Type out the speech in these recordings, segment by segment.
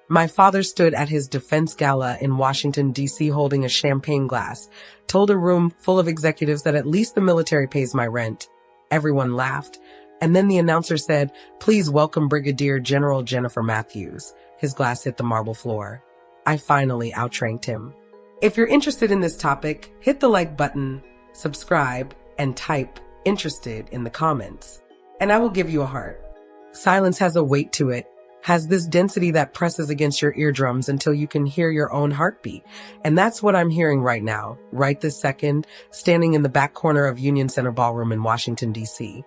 My father stood at his defense gala in Washington, D.C. holding a champagne glass, told a room full of executives that at least the military pays my rent. Everyone laughed. And then the announcer said, "Please welcome Brigadier General Jennifer Matthews." His glass hit the marble floor. I finally outranked him. If you're interested in this topic, hit the like button, subscribe, and type "interested" in the comments, and I will give you a heart. Silence has a weight to it, has this density that presses against your eardrums until you can hear your own heartbeat. And that's what I'm hearing right now, right this second, standing in the back corner of Union Center Ballroom in Washington, D.C.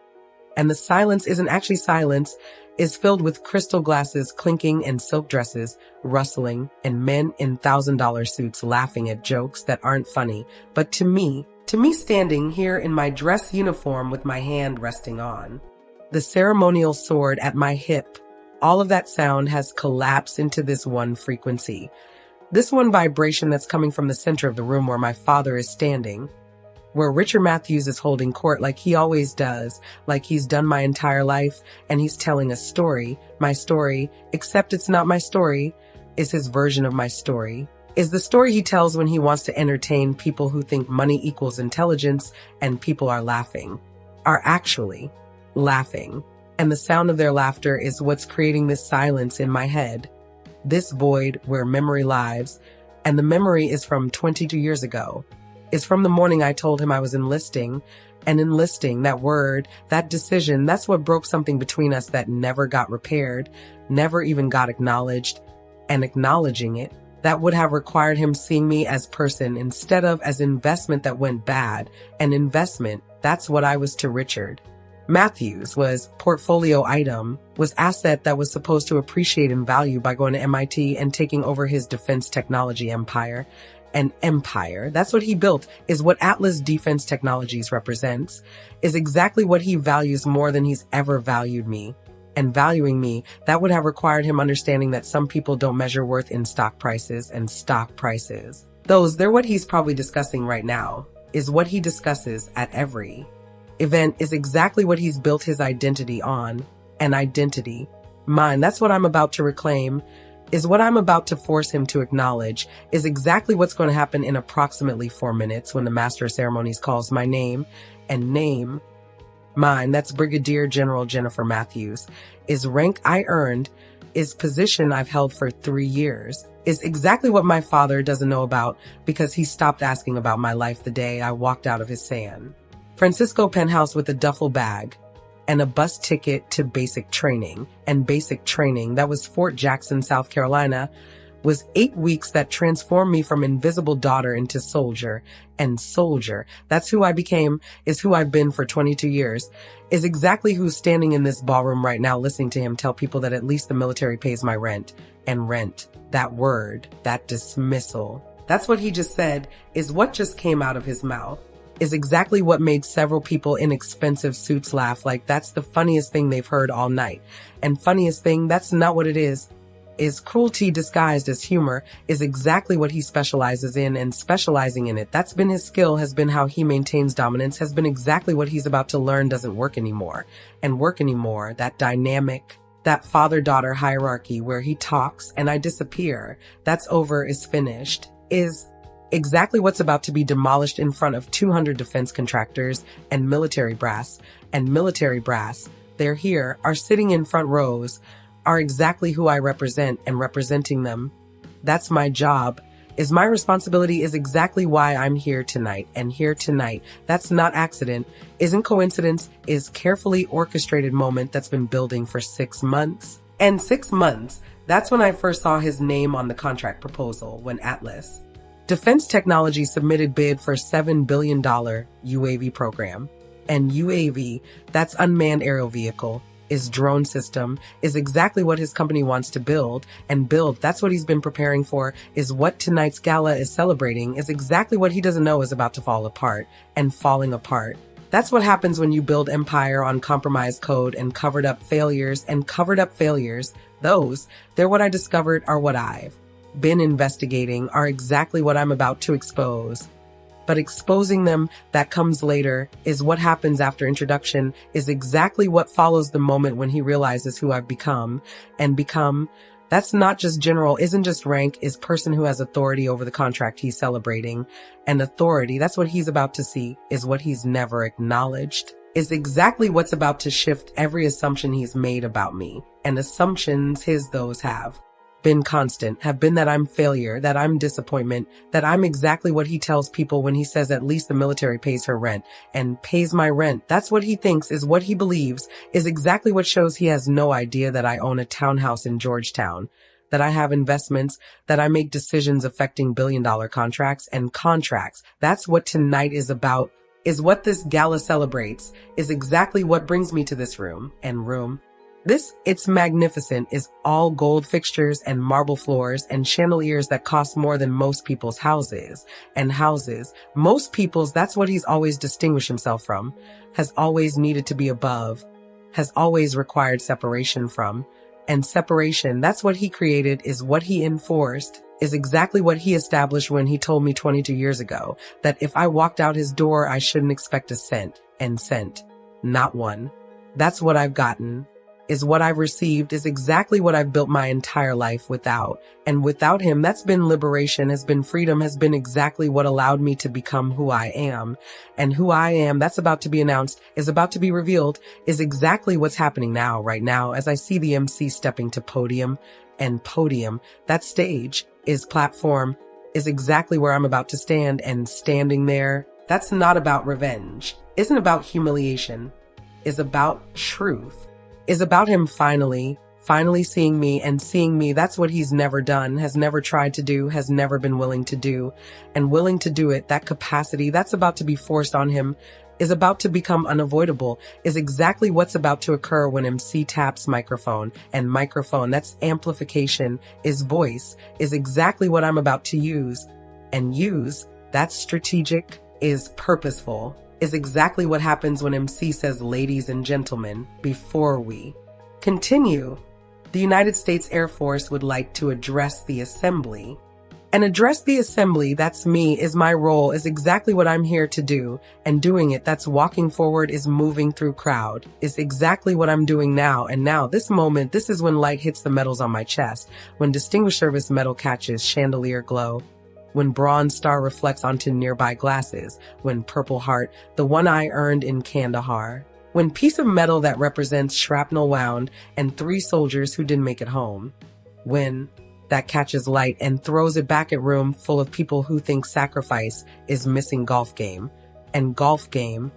And the silence isn't actually silence, is filled with crystal glasses clinking and silk dresses rustling and men in $1,000 suits laughing at jokes that aren't funny. But to me standing here in my dress uniform with my hand resting on the ceremonial sword at my hip, all of that sound has collapsed into this one frequency, this one vibration that's coming from the center of the room where my father is standing, where Richard Matthews is holding court like he always does, like he's done my entire life, and he's telling a story, my story, except it's not my story, is his version of my story, is the story he tells when he wants to entertain people who think money equals intelligence and people are actually laughing. And the sound of their laughter is what's creating this silence in my head, this void where memory lives, and the memory is from 22 years ago. It's from the morning I told him I was enlisting, and enlisting, that word, that decision, that's what broke something between us that never got repaired, never even got acknowledged, and acknowledging it, that would have required him seeing me as person instead of as investment that went bad, and investment, that's what I was to Richard. Matthews was portfolio item, was asset that was supposed to appreciate in value by going to MIT and taking over his defense technology empire. An empire, that's what he built, is what Atlas Defense Technologies represents, is exactly what he values more than he's ever valued me. And valuing me, that would have required him understanding that some people don't measure worth in stock prices and stock prices. They're what he's probably discussing right now, is what he discusses at every event, is exactly what he's built his identity on. An identity. Mine, that's what I'm about to reclaim, is what I'm about to force him to acknowledge, is exactly what's going to happen in approximately 4 minutes when the Master of Ceremonies calls my name, and name, mine, that's Brigadier General Jennifer Matthews, is rank I earned, is position I've held for 3 years, is exactly what my father doesn't know about because he stopped asking about my life the day I walked out of his San Francisco penthouse with a duffel bag and a bus ticket to basic training. And basic training, that was Fort Jackson, South Carolina, was 8 weeks that transformed me from invisible daughter into soldier. And soldier, that's who I became, is who I've been for 22 years, is exactly who's standing in this ballroom right now listening to him tell people that at least the military pays my rent. And rent, that word, that dismissal, that's what he just said, is what just came out of his mouth, is exactly what made several people in expensive suits laugh like that's the funniest thing they've heard all night. And funniest thing, that's not what it is cruelty disguised as humor, is exactly what he specializes in, and specializing in it, that's been his skill, has been how he maintains dominance, has been exactly what he's about to learn doesn't work anymore. And work anymore, that dynamic, that father-daughter hierarchy where he talks and I disappear, that's over, is finished, is exactly what's about to be demolished in front of 200 defense contractors and military brass. And military brass, they're here, are sitting in front rows, are exactly who I represent, and representing them, that's my job, is my responsibility, is exactly why I'm here tonight. And here tonight, that's not accident, isn't coincidence, is carefully orchestrated moment that's been building for 6 months. And 6 months, that's when I first saw his name on the contract proposal, when Atlas Defense Technology submitted bid for $7 billion UAV program. And UAV, that's unmanned aerial vehicle, is drone system, is exactly what his company wants to build, and build, that's what he's been preparing for, is what tonight's gala is celebrating, is exactly what he doesn't know is about to fall apart, and falling apart. That's what happens when you build empire on compromised code and covered up failures, they're what I discovered are what I've been investigating, are exactly what I'm about to expose. But exposing them, that comes later, is what happens after introduction, is exactly what follows the moment when he realizes who I've become, and become That's not just general, isn't just rank, is person who has authority over the contract he's celebrating. And authority, that's what he's about to see, is what he's never acknowledged, is exactly what's about to shift every assumption he's made about me. And assumptions those have been constant, have been that I'm failure, that I'm disappointment, that I'm exactly what he tells people when he says at least the military pays her rent and pays my rent. That's what he thinks, is what he believes, is exactly what shows he has no idea that I own a townhouse in Georgetown, that I have investments, that I make decisions affecting billion-dollar contracts and contracts. That's what tonight is about, is what this gala celebrates, is exactly what brings me to this room. It's magnificent, is all gold fixtures and marble floors and chandeliers that cost more than most people's houses. And houses, most people's, that's what he's always distinguished himself from, has always needed to be above, has always required separation from. And separation, that's what he created, is what he enforced, is exactly what he established when he told me 22 years ago, that if I walked out his door, I shouldn't expect a cent, not one. That's what I've gotten, is what I've received, is exactly what I've built my entire life without. And without him, that's been liberation, has been freedom, has been exactly what allowed me to become who I am. And who I am, that's about to be announced, is about to be revealed, is exactly what's happening now, right now, as I see the MC stepping to podium. And podium, that stage, is platform, is exactly where I'm about to stand. And standing there, that's not about revenge, isn't about humiliation, is about truth. Is about him finally seeing me and seeing me. That's what he's never done, has never tried to do, has never been willing to do. And willing to do it, that capacity, that's about to be forced on him, is about to become unavoidable, is exactly what's about to occur when MC taps microphone. And microphone, that's amplification, is voice, is exactly what I'm about to use. And use, that's strategic, is purposeful, is exactly what happens when MC says, ladies and gentlemen, before we continue, the United States Air Force would like to address the assembly. And address the assembly, that's me, is my role, is exactly what I'm here to do. And doing it, that's walking forward, is moving through crowd, is exactly what I'm doing now. And now, this moment, this is when light hits the metals on my chest, when Distinguished Service Medal catches chandelier glow, when Bronze Star reflects onto nearby glasses, when Purple Heart, the one I earned in Kandahar, when piece of metal that represents shrapnel wound and 3 soldiers who didn't make it home, when that catches light and throws it back at room full of people who think sacrifice is missing golf game. And golf game,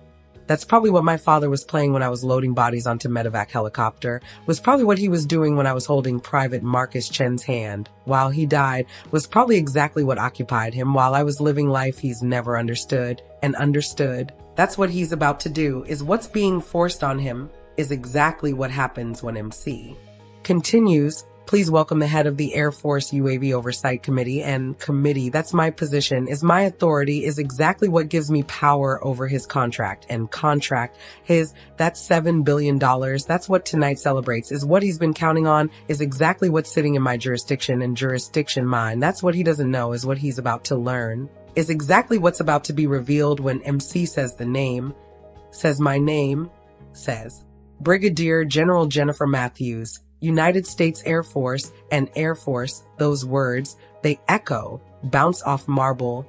that's probably what my father was playing when I was loading bodies onto medevac helicopter, was probably what he was doing when I was holding Private Marcus Chen's hand while he died, was probably exactly what occupied him while I was living life he's never understood. And understood, that's what he's about to do, is what's being forced on him, is exactly what happens when MC continues. Please welcome the head of the Air Force UAV Oversight Committee. And committee, that's my position, is my authority, is exactly what gives me power over his contract. And contract, that's $7 billion. That's what tonight celebrates, is what he's been counting on, is exactly what's sitting in my jurisdiction and jurisdiction mine. That's what he doesn't know, is what he's about to learn, is exactly what's about to be revealed when MC says the name, says my name, says Brigadier General Jennifer Matthews, United States Air Force. And Air Force, those words, they echo, bounce off marble,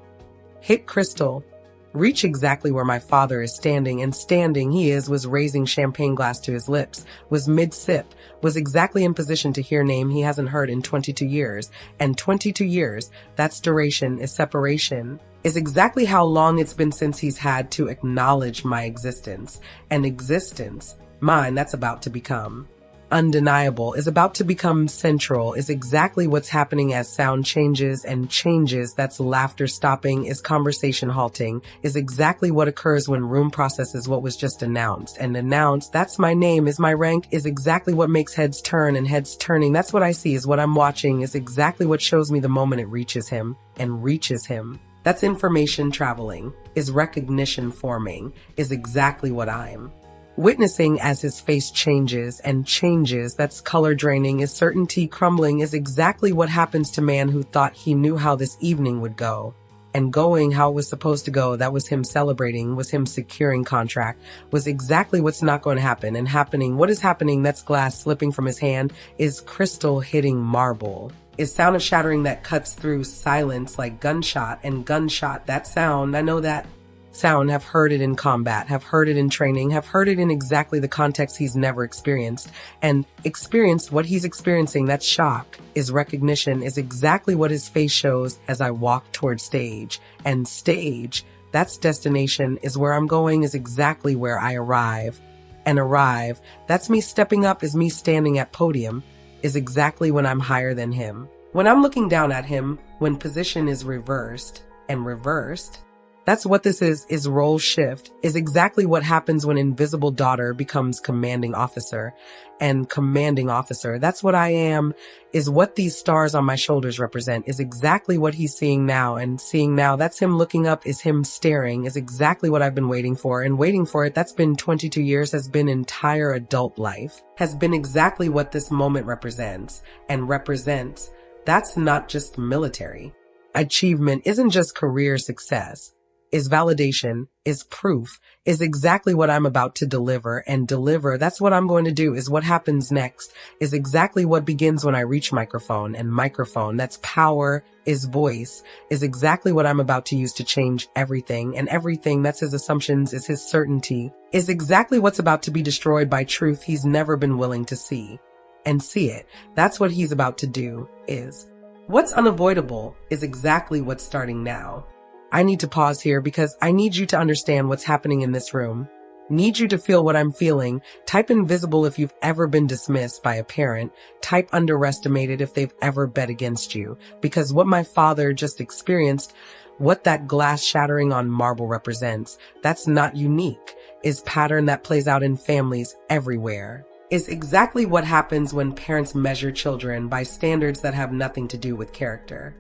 hit crystal, reach exactly where my father is standing. And standing he was raising champagne glass to his lips, was mid-sip, was exactly in position to hear name he hasn't heard in 22 years. And 22 years, that's duration, is separation, is exactly how long it's been since he's had to acknowledge my existence. And existence, mine, that's about to become undeniable, is about to become central, is exactly what's happening as sound changes and changes, that's laughter stopping, is conversation halting, is exactly what occurs when room processes what was just announced. And announced, that's my name, is my rank, is exactly what makes heads turn. And heads turning, that's what I see, is what I'm watching, is exactly what shows me the moment it reaches him. And reaches him, that's information traveling, is recognition forming, is exactly what I'm witnessing as his face changes and changes, that's color draining, is certainty crumbling, is exactly what happens to man who thought he knew how this evening would go. and going how it was supposed to go. That was him celebrating, was him securing contract, was exactly what's not going to happen and happening. What is happening? That's glass slipping from his hand, is crystal hitting marble, is sound of shattering that cuts through silence like gunshot and gunshot. That sound, I know that sound, have heard it in combat, have heard it in training, have heard it in exactly the context he's never experienced, and experienced what he's experiencing. That shock is recognition, is exactly what his face shows as I walk toward stage. And stage, that's destination, is where I'm going, is exactly where I arrive. And arrive, that's me stepping up, is me standing at podium, is exactly when I'm higher than him. When I'm looking down at him, when position is reversed, and reversed, that's what this is role shift, is exactly what happens when invisible daughter becomes commanding officer. And commanding officer, that's what I am, is what these stars on my shoulders represent, is exactly what he's seeing now. And seeing now, that's him looking up, is him staring, is exactly what I've been waiting for. And waiting for it, that's been 22 years, has been entire adult life, has been exactly what this moment represents. And represents, that's not just military. Achievement isn't just career success, is validation, is proof, is exactly what I'm about to deliver. And deliver, that's what I'm going to do, is what happens next, is exactly what begins when I reach microphone. And microphone, that's power, is voice, is exactly what I'm about to use to change everything. And everything, that's his assumptions, is his certainty, is exactly what's about to be destroyed by truth he's never been willing to see. And see it, that's what he's about to do, is what's unavoidable, is exactly what's starting now. I need to pause here because I need you to understand what's happening in this room. Need you to feel what I'm feeling. Type invisible if you've ever been dismissed by a parent. Type underestimated if they've ever bet against you. Because what my father just experienced, what that glass shattering on marble represents, that's not unique, is pattern that plays out in families everywhere, is exactly what happens when parents measure children by standards that have nothing to do with character.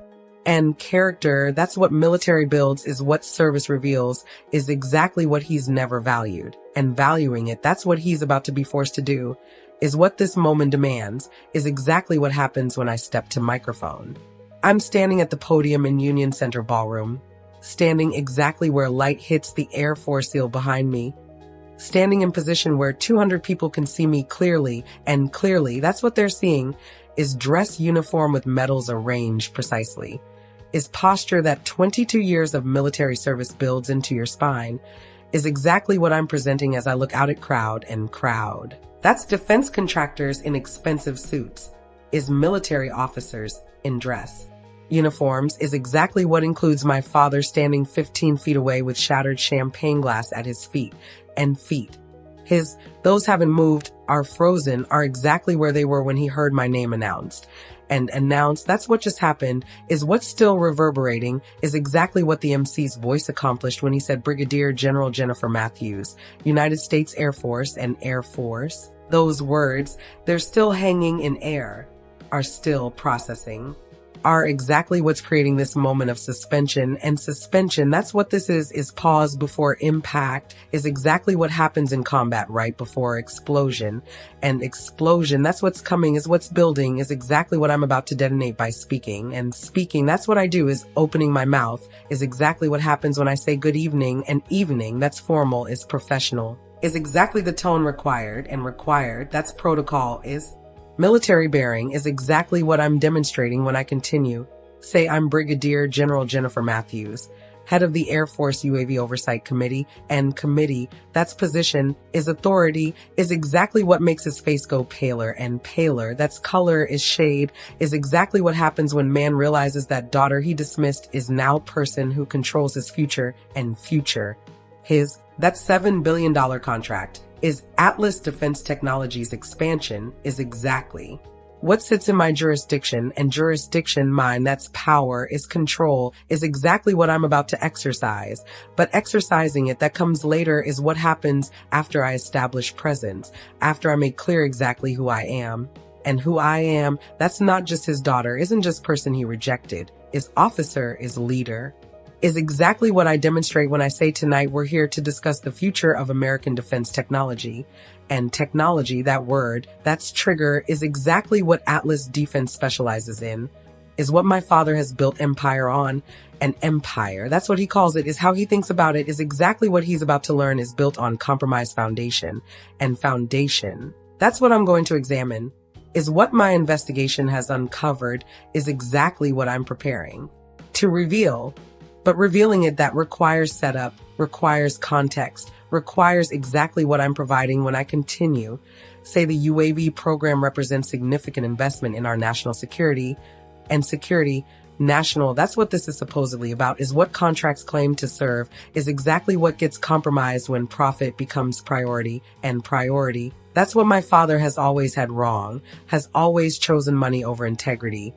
And character, that's what military builds, is what service reveals, is exactly what he's never valued. And valuing it, that's what he's about to be forced to do, is what this moment demands, is exactly what happens when I step to microphone. I'm standing at the podium in Union Center Ballroom, standing exactly where light hits the Air Force seal behind me, standing in position where 200 people can see me clearly, and clearly, that's what they're seeing, is dress uniform with medals arranged precisely, is posture that 22 years of military service builds into your spine, is exactly what I'm presenting as I look out at crowd and crowd. That's defense contractors in expensive suits, is military officers in dress uniforms, is exactly what includes my father standing 15 feet away with shattered champagne glass at his feet, and feet. Those haven't moved, are frozen, are exactly where they were when he heard my name announced. And announced, that's what just happened, is what's still reverberating, is exactly what the MC's voice accomplished when he said Brigadier General Jennifer Matthews, United States Air Force and Air Force. Those words, they're still hanging in air, are still processing, are exactly what's creating this moment of suspension. And suspension, that's what this is pause before impact, is exactly what happens in combat right before explosion. And explosion, that's what's coming, is what's building, is exactly what I'm about to detonate by speaking. And speaking, that's what I do, is opening my mouth, is exactly what happens when I say good evening. And evening, that's formal, is professional, is exactly the tone required. And required, that's protocol, is military bearing, is exactly what I'm demonstrating when I continue. Say I'm Brigadier General Jennifer Matthews, head of the Air Force UAV Oversight Committee. And committee, that's position, is authority, is exactly what makes his face go paler and paler. That's color, is shade, is exactly what happens when man realizes that daughter he dismissed is now person who controls his future. And future, that $7 billion contract, is Atlas Defense Technologies expansion, is exactly what sits in my jurisdiction. And jurisdiction, mine, that's power, is control, is exactly what I'm about to exercise. But exercising it, that comes later, is what happens after I establish presence, after I make clear exactly who I am. And who I am, that's not just his daughter, isn't just person he rejected, is officer, is leader, is exactly what I demonstrate when I say tonight we're here to discuss the future of American defense technology. And technology, that word, that's trigger, is exactly what Atlas Defense specializes in. is what my father has built empire on. An empire, that's what he calls it, is how he thinks about it, is exactly what he's about to learn is built on compromised foundation. And foundation, that's what I'm going to examine, is what my investigation has uncovered, is exactly what I'm preparing to reveal. But revealing it, that requires setup, requires context, requires exactly what I'm providing when I continue. Say the UAV program represents significant investment in our national security, and security, national, that's what this is supposedly about, is what contracts claim to serve, is exactly what gets compromised when profit becomes priority, and priority, that's what my father has always had wrong, has always chosen money over integrity,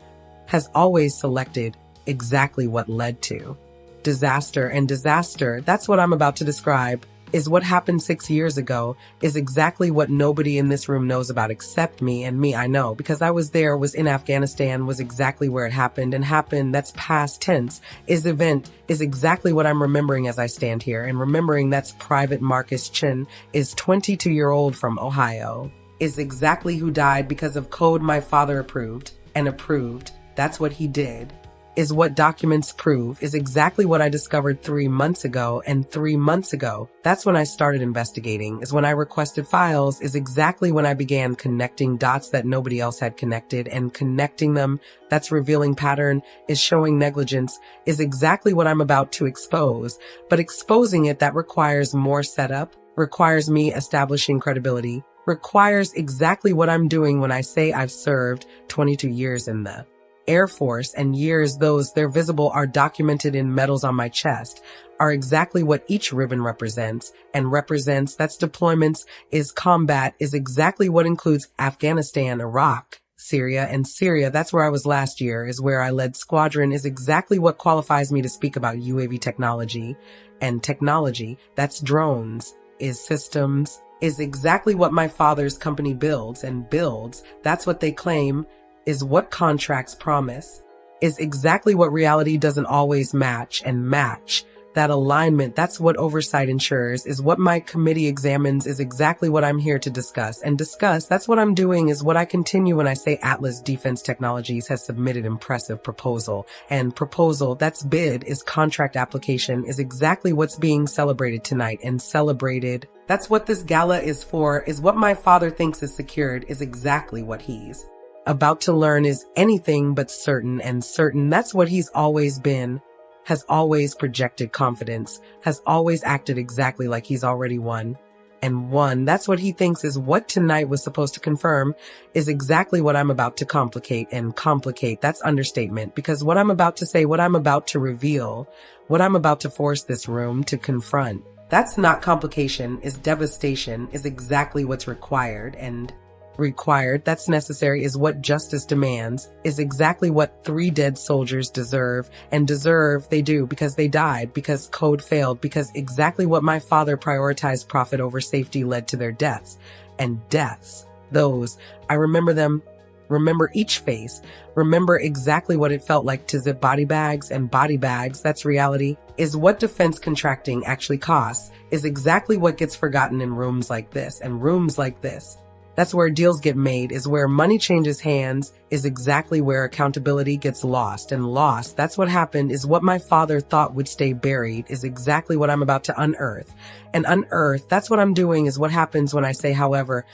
has always selected exactly what led to disaster. And disaster, that's what I'm about to describe, is what happened 6 years ago, is exactly what nobody in this room knows about except me, and me I know, because I was there, was in Afghanistan, was exactly where it happened, and happened, that's past tense, is event, is exactly what I'm remembering as I stand here, and remembering that's Private Marcus Chin, is 22-year-old from Ohio, is exactly who died because of code my father approved, and approved, that's what he did. Is what documents prove, is exactly what I discovered 3 months ago, and 3 months ago, that's when I started investigating, is when I requested files, is exactly when I began connecting dots that nobody else had connected, and connecting them, that's revealing pattern, is showing negligence, is exactly what I'm about to expose, but exposing it, that requires more setup, requires me establishing credibility, requires exactly what I'm doing when I say I've served 22 years in the Air Force, and years those, they're visible, are documented in medals on my chest, are exactly what each ribbon represents, and represents, that's deployments, is combat, is exactly what includes Afghanistan, Iraq, Syria, and Syria, that's where I was last year, is where I led squadron, is exactly what qualifies me to speak about UAV technology, and technology, that's drones, is systems, is exactly what my father's company builds, and builds, that's what they claim, is what contracts promise, is exactly what reality doesn't always match, and match, that alignment, that's what oversight ensures, is what my committee examines, is exactly what I'm here to discuss, and discuss, that's what I'm doing, is what I continue when I say Atlas Defense Technologies has submitted impressive proposal, and proposal, that's bid, is contract application, is exactly what's being celebrated tonight, and celebrated, that's what this gala is for, is what my father thinks is secured, is exactly what he's about to learn, is anything but certain, and certain, that's what he's always been, has always projected confidence, has always acted exactly like he's already won, and won, that's what he thinks is what tonight was supposed to confirm, is exactly what I'm about to complicate, and complicate, that's understatement, because what I'm about to say, what I'm about to reveal, what I'm about to force this room to confront, that's not complication, is devastation, is exactly what's required, and required, that's necessary, is what justice demands, is exactly what 3 dead soldiers deserve, and deserve they do, because they died, because code failed, because exactly what my father prioritized profit over safety led to their deaths, and deaths, those, I remember them, remember each face, remember exactly what it felt like to zip body bags, and body bags, that's reality, is what defense contracting actually costs, is exactly what gets forgotten in rooms like this, and rooms like this. That's where deals get made, is where money changes hands, is exactly where accountability gets lost, and lost, that's what happened, is what my father thought would stay buried, is exactly what I'm about to unearth. And unearth, that's what I'm doing, is what happens when I say, however,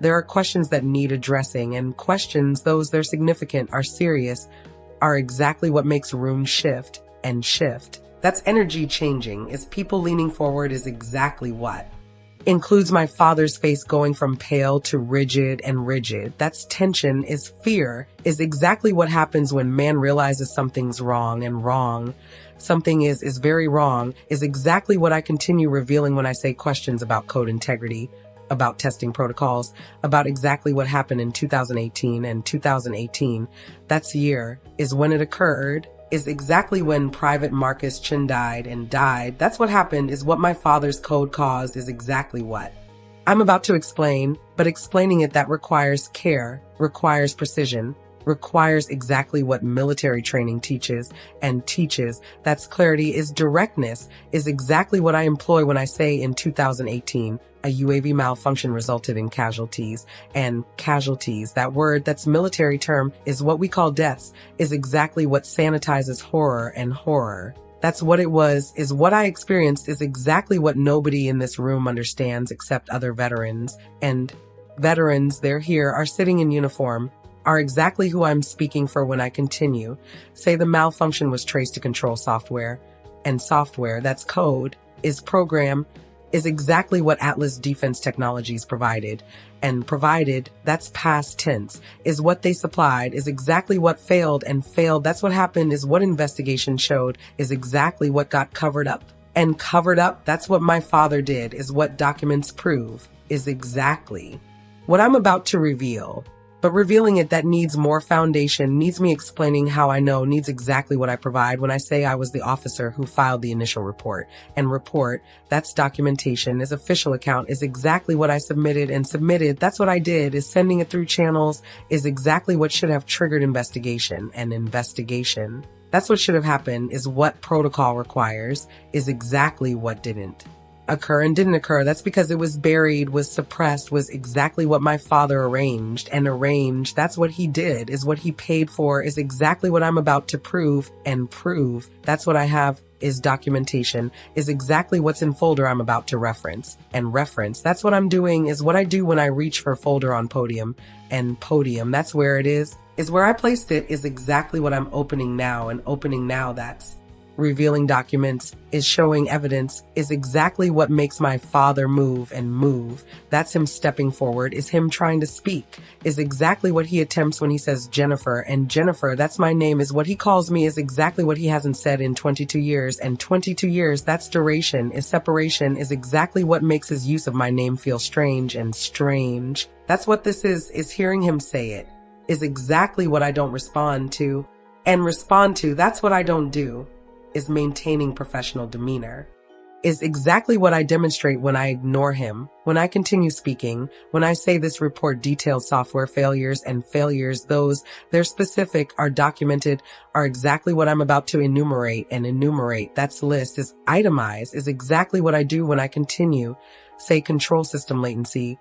there are questions that need addressing, and questions, those they're significant, are serious, are exactly what makes rooms shift, and shift. That's energy changing, is people leaning forward, is exactly what includes my father's face going from pale to rigid, and rigid, that's tension, is fear, is exactly what happens when man realizes something's wrong, and wrong, something is very wrong, is exactly what I continue revealing when I say questions about code integrity, about testing protocols, about exactly what happened in 2018, and 2018, that's year, is when it occurred, is exactly when Private Marcus Chin died, and died, that's what happened, is what my father's code caused, is exactly what I'm about to explain, but explaining it, that requires care, requires precision, requires exactly what military training teaches, and teaches, that's clarity, is directness, is exactly what I employ when I say in 2018, A UAV malfunction resulted in casualties, and casualties, that word, that's military term, is what we call deaths, is exactly what sanitizes horror, and horror. That's what it was, is what I experienced, is exactly what nobody in this room understands except other veterans. And veterans, they're here, are sitting in uniform, are exactly who I'm speaking for when I continue. Say the malfunction was traced to control software. And software, that's code, is program, is exactly what Atlas Defense Technologies provided. And provided, that's past tense, is what they supplied, is exactly what failed, and failed, that's what happened, is what investigation showed, is exactly what got covered up. And covered up, that's what my father did, is what documents prove, is exactly what I'm about to reveal. But revealing it, that needs more foundation, needs me explaining how I know, needs exactly what I provide when I say I was the officer who filed the initial report. And report, that's documentation, is official account, is exactly what I submitted, and submitted, that's what I did, is sending it through channels, is exactly what should have triggered investigation. And investigation, that's what should have happened, is what protocol requires, is exactly what didn't occur and didn't occur. That's because it was buried, was suppressed, was exactly what my father arranged. And arranged, that's what he did, is what he paid for, is exactly what I'm about to prove. And prove, that's what I have, is documentation, is exactly what's in folder I'm about to reference. And reference, that's what I'm doing, is what I do when I reach for folder on podium. And podium, that's where it is where I placed it, is exactly what I'm opening now. And opening now, that's revealing documents, is showing evidence, is exactly what makes my father move and move. That's him stepping forward, is him trying to speak, is exactly what he attempts when he says Jennifer. And Jennifer, that's my name, is what he calls me, is exactly what he hasn't said in 22 years. And 22 years, that's duration, is separation, is exactly what makes his use of my name feel strange. And strange, that's what this is hearing him say it, is exactly what I don't respond to. And respond to, that's what I don't do, is maintaining professional demeanor, is exactly what I demonstrate when I ignore him, when I continue speaking, when I say this report details software failures, and failures, those, they're specific, are documented, are exactly what I'm about to enumerate. And enumerate, that's list, is itemize, is exactly what I do when I continue. Say control system latency,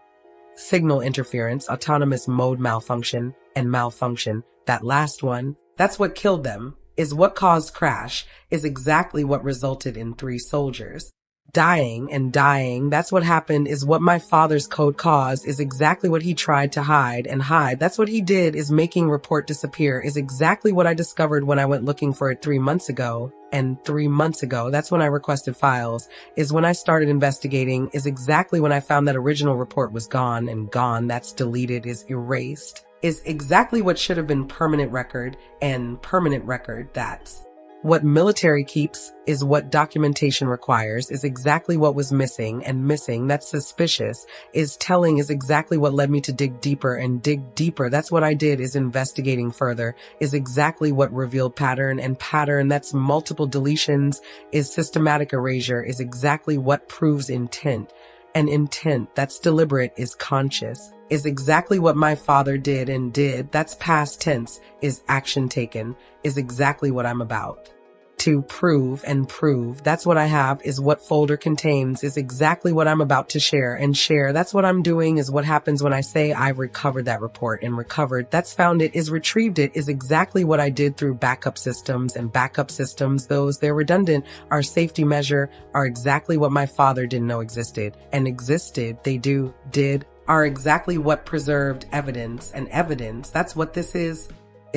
signal interference, autonomous mode malfunction, and malfunction, that last one, that's what killed them, is what caused crash, is exactly what resulted in 3 soldiers dying. And dying, that's what happened, is what my father's code caused, is exactly what he tried to hide. And hide, that's what he did, is making report disappear, is exactly what I discovered when I went looking for it 3 months ago. And 3 months ago, that's when I requested files, is when I started investigating, is exactly when I found that original report was gone. And gone, that's deleted, is erased, is exactly what should have been permanent record. And permanent record, that's what military keeps, is what documentation requires, is exactly what was missing. And missing, that's suspicious, is telling, is exactly what led me to dig deeper. And dig deeper, that's what I did, is investigating further, is exactly what revealed pattern. And pattern, that's multiple deletions, is systematic erasure, is exactly what proves intent. And intent, that's deliberate, is conscious, is exactly what my father did. And did, that's past tense, is action taken, is exactly what I'm about to prove. And prove, that's what I have, is what folder contains, is exactly what I'm about to share. And share, that's what I'm doing, is what happens when I say I've recovered that report. And recovered, that's found it, is retrieved it, is exactly what I did through backup systems. And backup systems, those, they're redundant, are safety measure, are exactly what my father didn't know existed. And existed, they do, did, are exactly what preserved evidence. And evidence, that's what this is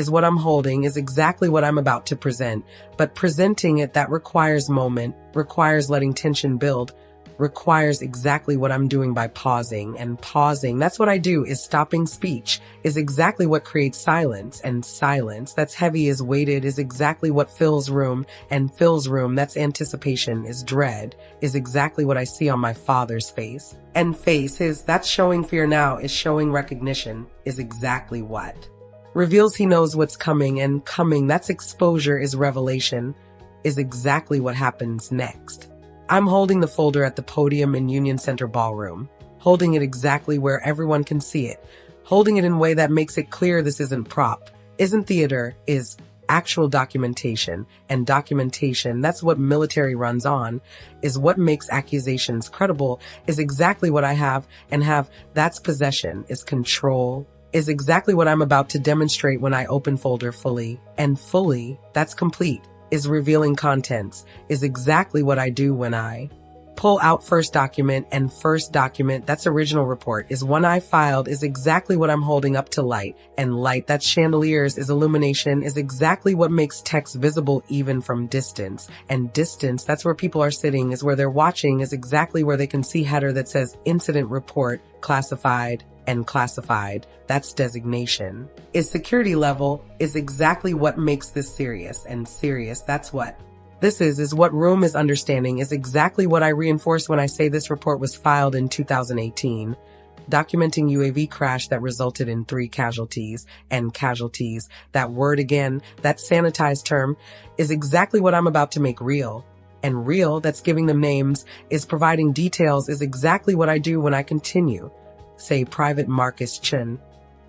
what I'm holding, is exactly what I'm about to present. But presenting it, that requires moment, requires letting tension build, requires exactly what I'm doing by pausing. And pausing, that's what I do, is stopping speech, is exactly what creates silence. And silence, that's heavy, is weighted, is exactly what fills room. And fills room, that's anticipation, is dread, is exactly what I see on my father's face. And face, that's showing fear now, is showing recognition, is exactly what reveals he knows what's coming. And coming, that's exposure, is revelation, is exactly what happens next. I'm holding the folder at the podium in Union Center Ballroom, holding it exactly where everyone can see it, holding it in a way that makes it clear this isn't prop, isn't theater, is actual documentation, and documentation, that's what military runs on, is what makes accusations credible, is exactly what I have, and have, that's possession, is control, is exactly what I'm about to demonstrate when I open folder fully, and fully, that's complete, is revealing contents, is exactly what I do when I pull out first document, and first document, that's original report, is one I filed, is exactly what I'm holding up to light, and light, that's chandeliers, is illumination, is exactly what makes text visible even from distance, and distance, that's where people are sitting, is where they're watching, is exactly where they can see header that says incident report, classified, and classified, that's designation. Is security level, is exactly what makes this serious, and serious, that's what this is what room is understanding, is exactly what I reinforce when I say this report was filed in 2018, documenting UAV crash that resulted in 3 casualties, and casualties, that word again, that sanitized term, is exactly what I'm about to make real. And real, that's giving them names, is providing details, is exactly what I do when I continue. Say Private Marcus Chen,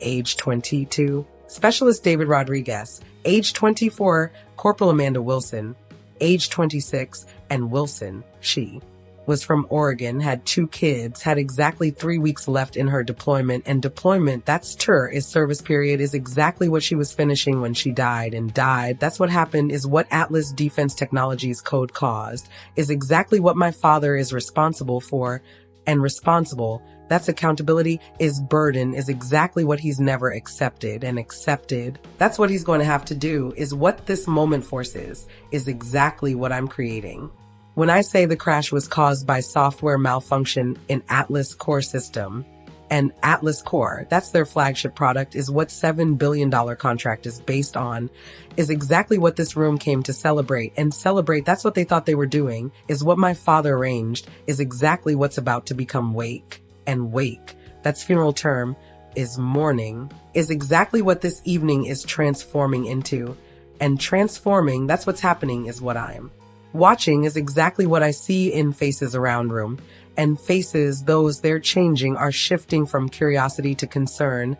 age 22, Specialist David Rodriguez, age 24, Corporal Amanda Wilson, age 26, and Wilson, she was from Oregon, had 2 kids, had exactly 3 weeks left in her deployment, and deployment, that's TER, is service period, is exactly what she was finishing when she died, and died, that's what happened, is what Atlas Defense Technologies code caused, is exactly what my father is responsible for, and responsible, that's accountability, is burden, is exactly what he's never accepted, and accepted, that's what he's going to have to do, is what this moment forces, is exactly what I'm creating. When I say the crash was caused by software malfunction in Atlas Core system, and Atlas Core, that's their flagship product, is what $7 billion contract is based on, is exactly what this room came to celebrate. And celebrate, that's what they thought they were doing, is what my father arranged, is exactly what's about to become wake. And wake, that's funeral term, is mourning, is exactly what this evening is transforming into. And transforming, that's what's happening, is what I'm watching, is exactly what I see in faces around room. And faces, those they're changing, are shifting from curiosity to concern,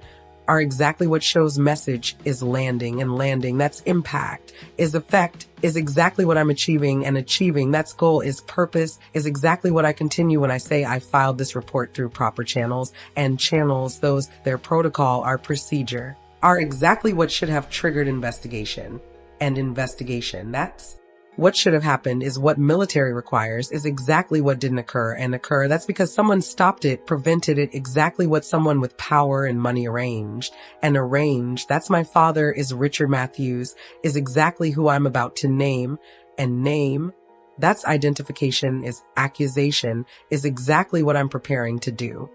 are exactly what shows message is landing, and landing, that's impact, is effect, is exactly what I'm achieving, and achieving, that's goal, is purpose, is exactly what I continue when I say I filed this report through proper channels, and channels, those, their protocol, our procedure, are exactly what should have triggered investigation, and investigation, that's what should have happened, is what military requires, is exactly what didn't occur, and occur, that's because someone stopped it, prevented it, exactly what someone with power and money arranged, and arranged, that's my father, is Richard Matthews, is exactly who I'm about to name, and name, that's identification, is accusation, is exactly what I'm preparing to do.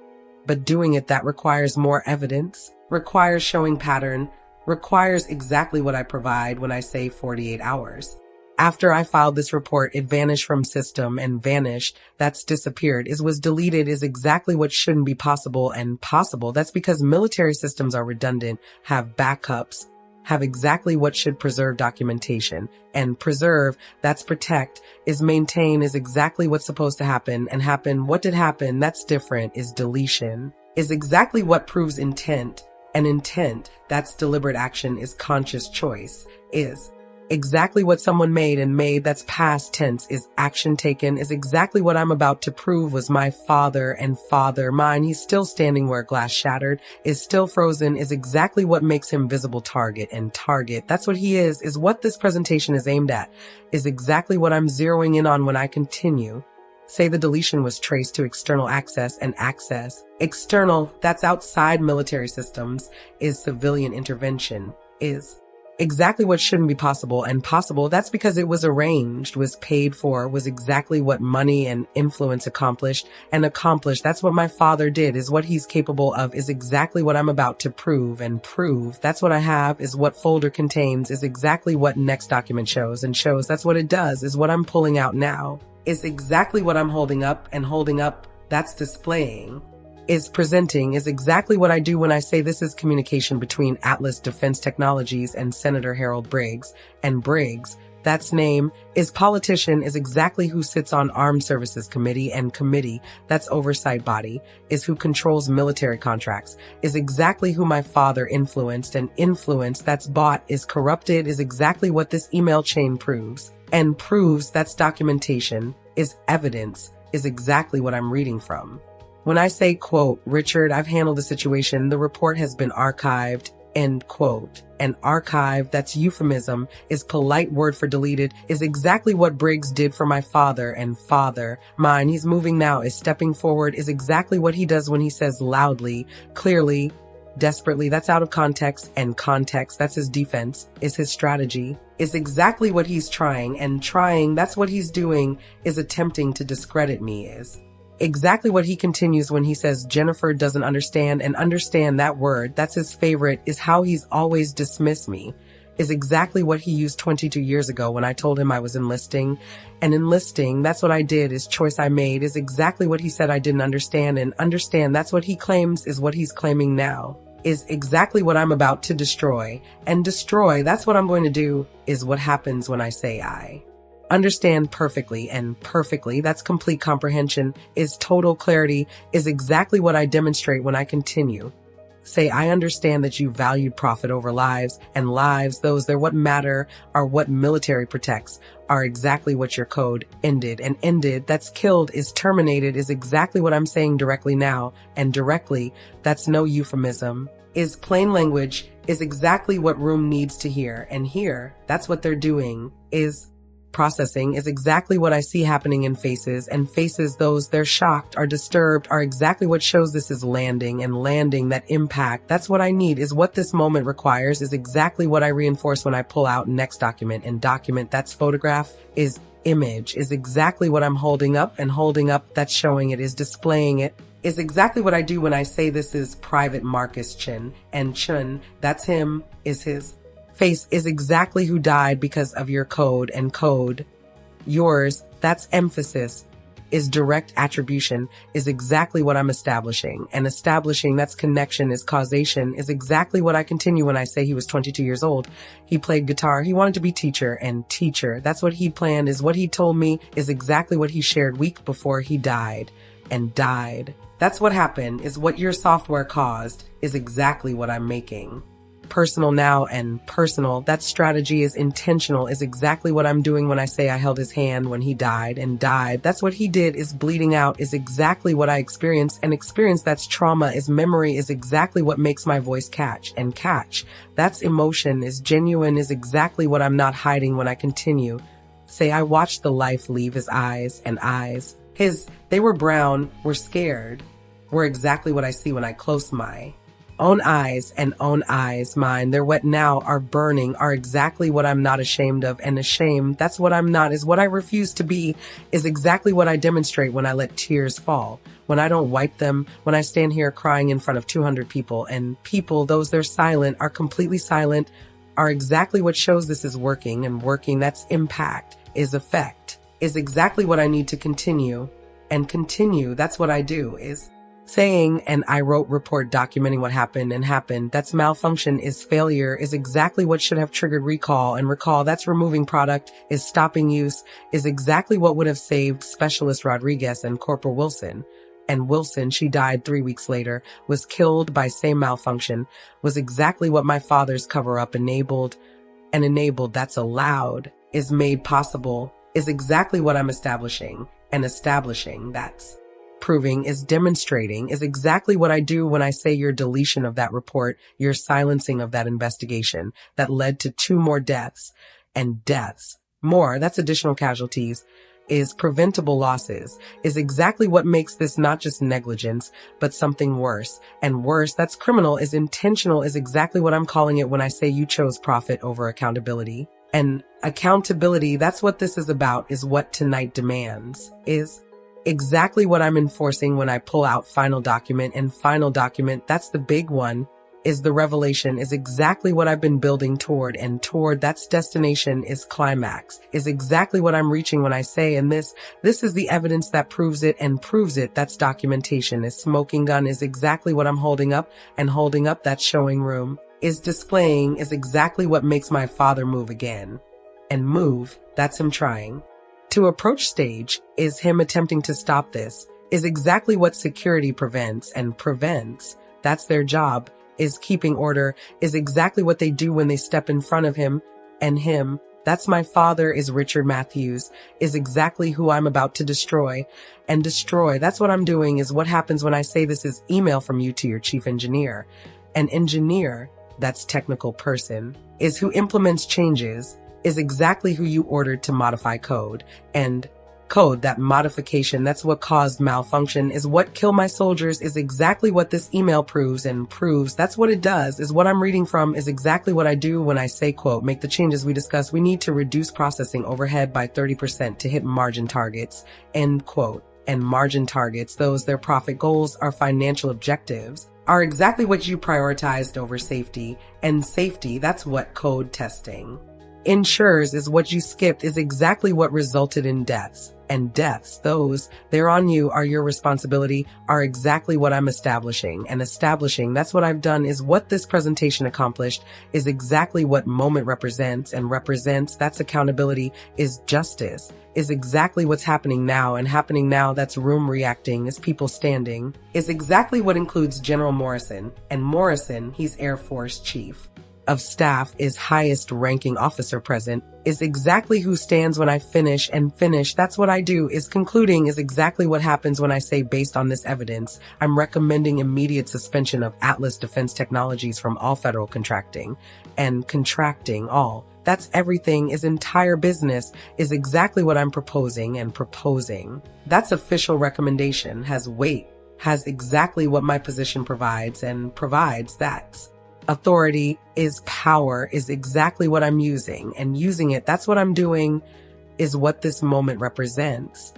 But doing it, that requires more evidence, requires showing pattern, requires exactly what I provide when I say 48 hours. After I filed this report, it vanished from system, and vanished, that's disappeared, is was deleted, is exactly what shouldn't be possible, and possible, that's because military systems are redundant, have backups, have exactly what should preserve documentation, and preserve, that's protect, is maintain, is exactly what's supposed to happen, and happen, what did happen, that's different, is deletion, is exactly what proves intent, and intent, that's deliberate action, is conscious choice, is exactly what someone made, and made, that's past tense, is action taken, is exactly what I'm about to prove was my father, and father mine, he's still standing where glass shattered, is still frozen, is exactly what makes him visible target, and target, that's what he is what this presentation is aimed at, is exactly what I'm zeroing in on when I continue. Say the deletion was traced to external access, and access, external, that's outside military systems, is civilian intervention, is exactly what shouldn't be possible, and possible, that's because it was arranged, was paid for, was exactly what money and influence accomplished, and accomplished, that's what my father did, is what he's capable of, is exactly what I'm about to prove, and prove, that's what I have, is what folder contains, is exactly what next document shows, and shows, that's what it does, is what I'm pulling out now, is exactly what I'm holding up, and holding up, that's displaying, is presenting is exactly what I do when I say this is communication between Atlas Defense Technologies and Senator Harold Briggs. And Briggs, that's name, is politician, is exactly who sits on Armed Services Committee, and committee, that's oversight body, is who controls military contracts, is exactly who my father influenced, and influence, that's bought, is corrupted, is exactly what this email chain proves. And proves, that's documentation, is evidence, is exactly what I'm reading from. When I say, quote, Richard, I've handled the situation, the report has been archived, end quote. And archive, that's euphemism, is polite word for deleted, is exactly what Briggs did for my father, and father, mine, he's moving now, is stepping forward, is exactly what he does when he says loudly, clearly, desperately, that's out of context, and context, that's his defense, is his strategy, is exactly what he's trying, and trying, that's what he's doing, is attempting to discredit me, is exactly what he continues when he says Jennifer doesn't understand, and understand, that word, that's his favorite, is how he's always dismissed me, is exactly what he used 22 years ago when I told him I was enlisting. And enlisting, that's what I did, is choice I made, is exactly what he said I didn't understand, and understand, that's what he claims, is what he's claiming now, is exactly what I'm about to destroy. And destroy, that's what I'm going to do, is what happens when I say I understand perfectly, and perfectly, that's complete comprehension, is total clarity, is exactly what I demonstrate when I continue. Say, I understand that you valued profit over lives, and lives, those they're what matter, are what military protects, are exactly what your code ended, and ended, that's killed, is terminated, is exactly what I'm saying directly now, and directly, that's no euphemism, is plain language, is exactly what room needs to hear, and here, that's what they're doing, is processing, is exactly what I see happening in faces, and faces, those they're shocked, are disturbed, are exactly what shows this is landing, and landing, that impact, that's what I need, is what this moment requires, is exactly what I reinforce when I pull out next document, and document, that's photograph, is image, is exactly what I'm holding up, and holding up, that's showing it, is displaying it, is exactly what I do when I say this is Private Marcus Chin, and Chun, that's him, is his face, is exactly who died because of your code, and code, yours, that's emphasis, is direct attribution, is exactly what I'm establishing, and establishing, that's connection, is causation, is exactly what I continue when I say he was 22 years old. He played guitar, he wanted to be teacher, and teacher, that's what he planned, is what he told me, is exactly what he shared week before he died, and died. That's what happened, is what your software caused, is exactly what I'm making. Personal now, and personal, that strategy is intentional, is exactly what I'm doing when I say I held his hand when he died, and died, that's what he did, is bleeding out, is exactly what I experienced, and experience, that's trauma, is memory, is exactly what makes my voice catch, and catch, that's emotion, is genuine, is exactly what I'm not hiding when I continue. Say, I watched the life leave his eyes, and eyes, they were brown, were scared, were exactly what I see when I close my own eyes, and own eyes, mine, they're wet now, are burning, are exactly what I'm not ashamed of, and ashamed, that's what I'm not, is what I refuse to be, is exactly what I demonstrate when I let tears fall, when I don't wipe them, when I stand here crying in front of 200 people, and people, those they're silent, are completely silent, are exactly what shows this is working, and working, that's impact, is effect, is exactly what I need to continue, and continue, that's what I do, is saying, and I wrote report documenting what happened, and happened, that's malfunction, is failure, is exactly what should have triggered recall, and recall, that's removing product, is stopping use, is exactly what would have saved Specialist Rodriguez and Corporal Wilson. And Wilson, she died 3 weeks later, was killed by same malfunction, was exactly what my father's cover-up enabled, and enabled, that's allowed, is made possible, is exactly what I'm establishing, and establishing, that's proving, is demonstrating, is exactly what I do when I say your deletion of that report, your silencing of that investigation that led to 2 more deaths, and deaths, more, that's additional casualties, is preventable losses, is exactly what makes this not just negligence, but something worse, and worse, that's criminal, is intentional, is exactly what I'm calling it when I say you chose profit over accountability. And accountability, that's what this is about, is what tonight demands, is exactly what I'm enforcing when I pull out final document, and final document, that's the big one, is the revelation, is exactly what I've been building toward, and toward that's destination is climax, is exactly what I'm reaching when I say, and this is the evidence that proves it, and proves it, that's documentation, is smoking gun, is exactly what I'm holding up, and holding up that's showing room, is displaying, is exactly what makes my father move again, and move, that's him trying. To approach stage is him attempting to stop this, is exactly what security prevents, and prevents, that's their job, is keeping order, is exactly what they do when they step in front of him, and him, that's my father, is Richard Matthews, is exactly who I'm about to destroy, and destroy, that's what I'm doing, is what happens when I say this is email from you to your chief engineer. An engineer, that's technical person, is who implements changes, is exactly who you ordered to modify code, and code, that modification, that's what caused malfunction, is what kill my soldiers, is exactly what this email proves, and proves, that's what it does, is what I'm reading from, is exactly what I do when I say, quote, make the changes we discussed. We need to reduce processing overhead by 30% to hit margin targets, end quote. And margin targets, those their profit goals are financial objectives, are exactly what you prioritized over safety, and safety, that's what code testing ensures, is what you skipped, is exactly what resulted in deaths. And deaths, those, they're on you, are your responsibility, are exactly what I'm establishing. And establishing, that's what I've done, is what this presentation accomplished, is exactly what moment represents, and represents, that's accountability, is justice, is exactly what's happening now, and happening now, that's room reacting, is people standing, is exactly what includes General Morrison. And Morrison, he's Air Force Chief of Staff, is highest ranking officer present, is exactly who stands when I finish, and finish, that's what I do, is concluding, is exactly what happens when I say based on this evidence, I'm recommending immediate suspension of Atlas Defense Technologies from all federal contracting, and contracting all, that's everything, is entire business, is exactly what I'm proposing, and proposing, that's official recommendation, has weight, has exactly what my position provides, and provides, that's authority, is power, is exactly what I'm using, and using it, that's what I'm doing, is what this moment represents,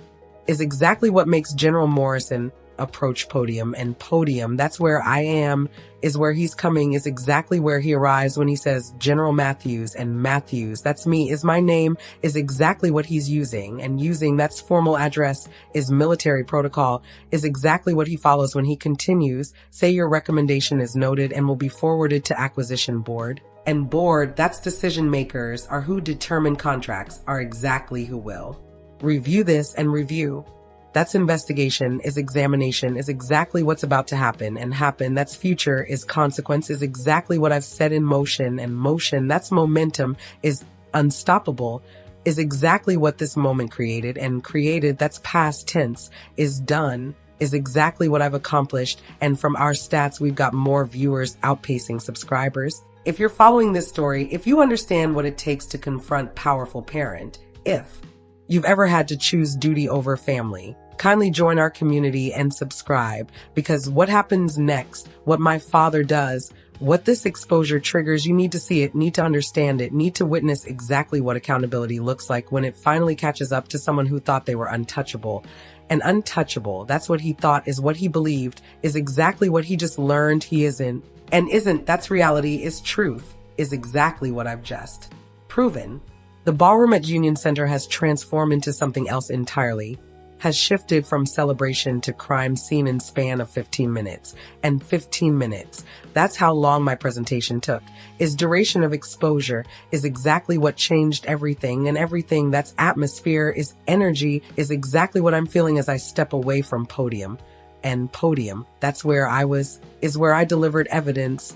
is exactly what makes General Morrison approach podium, and podium, that's where I am, is where he's coming, is exactly where he arrives when he says General Matthews, and Matthews, that's me, is my name, is exactly what he's using, and using, that's formal address, is military protocol, is exactly what he follows when he continues, say your recommendation is noted and will be forwarded to acquisition board, and board, that's decision makers, are who determine contracts, are exactly who will review this, and review, that's investigation, is examination, is exactly what's about to happen, and happen, that's future, is consequence, is exactly what I've set in motion, and motion, that's momentum, is unstoppable, is exactly what this moment created, and created, that's past tense, is done, is exactly what I've accomplished, and from our stats, we've got more viewers outpacing subscribers. If you're following this story, if you understand what it takes to confront powerful parent, if you've ever had to choose duty over family, kindly join our community and subscribe, because what happens next, what my father does, what this exposure triggers, you need to see it, need to understand it, need to witness exactly what accountability looks like when it finally catches up to someone who thought they were untouchable. And untouchable, that's what he thought, is what he believed, is exactly what he just learned he isn't. And isn't, that's reality, is truth, is exactly what I've just proven. The ballroom at Union Center has transformed into something else entirely, has shifted from celebration to crime scene in span of 15 minutes. And 15 minutes, that's how long my presentation took, is duration of exposure, is exactly what changed everything, and everything, that's atmosphere, is energy, is exactly what I'm feeling as I step away from podium. And podium, that's where I was, is where I delivered evidence,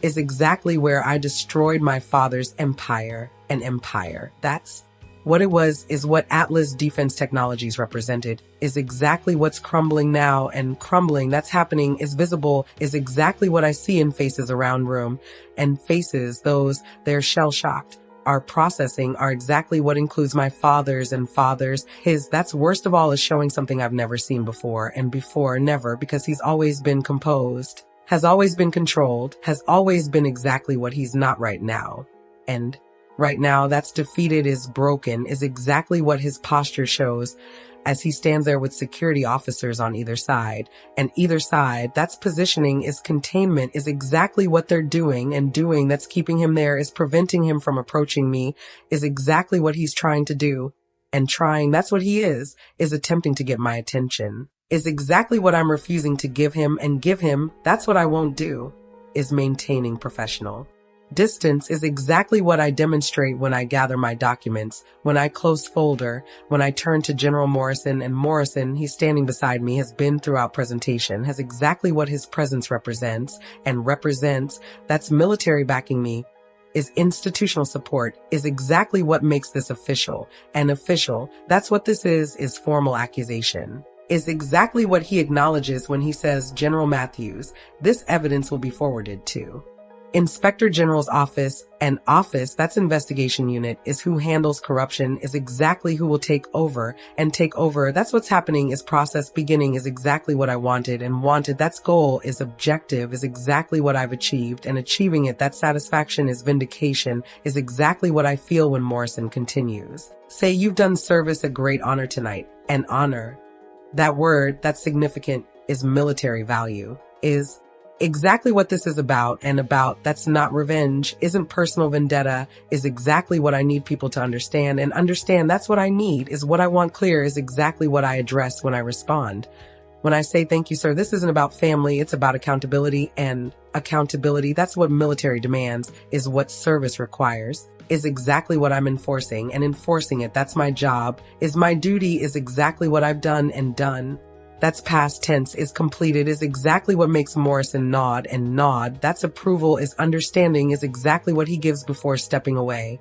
is exactly where I destroyed my father's empire. An empire, that's what it was, is what Atlas Defense Technologies represented, is exactly what's crumbling now, and crumbling, that's happening, is visible, is exactly what I see in faces around room, and faces, those, they're shell-shocked, are processing, are exactly what includes my father's and father's, his, that's worst of all, is showing something I've never seen before, and before, never, because he's always been composed, has always been controlled, has always been exactly what he's not right now, and right now, that's defeated, is broken, is exactly what his posture shows, as he stands there with security officers on either side. And either side, that's positioning, is containment, is exactly what they're doing, and doing that's keeping him there, is preventing him from approaching me, is exactly what he's trying to do. And trying, that's what he is attempting to get my attention, is exactly what I'm refusing to give him, and give him, that's what I won't do, is maintaining professional. Distance is exactly what I demonstrate when I gather my documents, when I close folder, when I turn to General Morrison, and Morrison, he's standing beside me, has been throughout presentation, has exactly what his presence represents, and represents, that's military backing me, is institutional support, is exactly what makes this official, and official, that's what this is formal accusation, is exactly what he acknowledges when he says, General Matthews, this evidence will be forwarded to Inspector General's office, and office, that's investigation unit, is who handles corruption, is exactly who will take over, and take over, that's what's happening, is process beginning, is exactly what I wanted, and wanted, that's goal, is objective, is exactly what I've achieved, and achieving it, that satisfaction, is vindication, is exactly what I feel when Morrison continues. Say you've done service a great honor tonight, and honor, that word, that's significant, is military value, is exactly what this is about, and about, that's not revenge, isn't personal vendetta, is exactly what I need people to understand, and understand, that's what I need, is what I want clear, is exactly what I address when I respond. When I say thank you, sir, this isn't about family, it's about accountability, and accountability, that's what military demands, is what service requires, is exactly what I'm enforcing, and enforcing it, that's my job, is my duty, is exactly what I've done and done. That's past tense, is completed, is exactly what makes Morrison nod, and nod, that's approval, is understanding, is exactly what he gives before stepping away.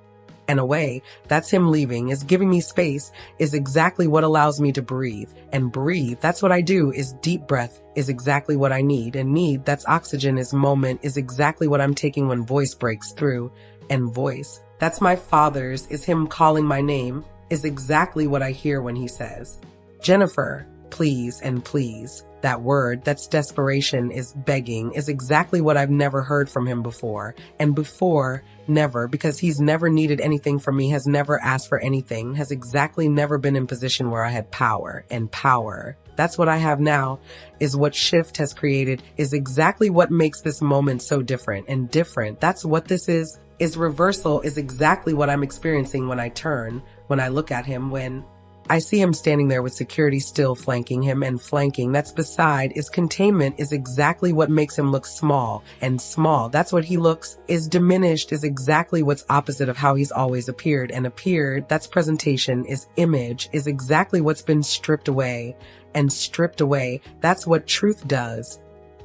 And away, that's him leaving, is giving me space, is exactly what allows me to breathe. And breathe, that's what I do, is deep breath, is exactly what I need. And need, that's oxygen, is moment, is exactly what I'm taking when voice breaks through. And voice, that's my father's, is him calling my name, is exactly what I hear when he says, Jennifer, please, and please, that word, that's desperation, is begging, is exactly what I've never heard from him before. And before, never, because he's never needed anything from me, has never asked for anything, has exactly never been in position where I had power. And power, that's what I have now, is what shift has created, is exactly what makes this moment so different. And different, that's what this is reversal, is exactly what I'm experiencing when I turn, when I look at him, when I see him standing there with security still flanking him, and flanking, that's beside, is containment, is exactly what makes him look small, and small, that's what he looks, is diminished, is exactly what's opposite of how he's always appeared, and appeared, that's presentation, is image, is exactly what's been stripped away, and stripped away, that's what truth does,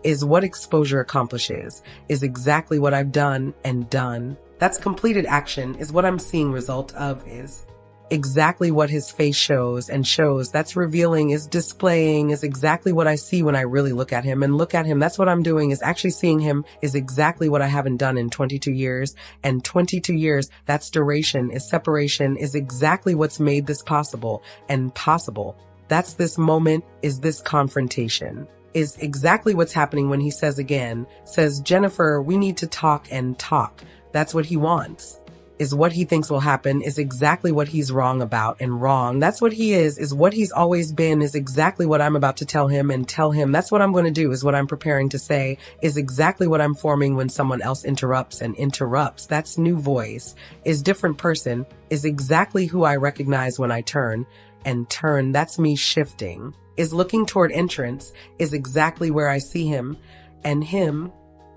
is what exposure accomplishes, is exactly what I've done and done, that's completed action, is what I'm seeing result of, is exactly what his face shows, and shows, that's revealing, is displaying, is exactly what I see when I really look at him, and look at him, that's what I'm doing, is actually seeing him, is exactly what I haven't done in 22 years, and 22 years, that's duration, is separation, is exactly what's made this possible, and possible, that's this moment, is this confrontation, is exactly what's happening when he says again, says, Jennifer, we need to talk, and talk, that's what he wants. Is what he thinks will happen, is exactly what he's wrong about, and wrong, that's what he is what he's always been, is exactly what I'm about to tell him, and tell him, that's what I'm going to do, is what I'm preparing to say, is exactly what I'm forming when someone else interrupts, and interrupts, that's new voice, is different person, is exactly who I recognize when I turn, and turn, that's me shifting, is looking toward entrance, is exactly where I see him, and him,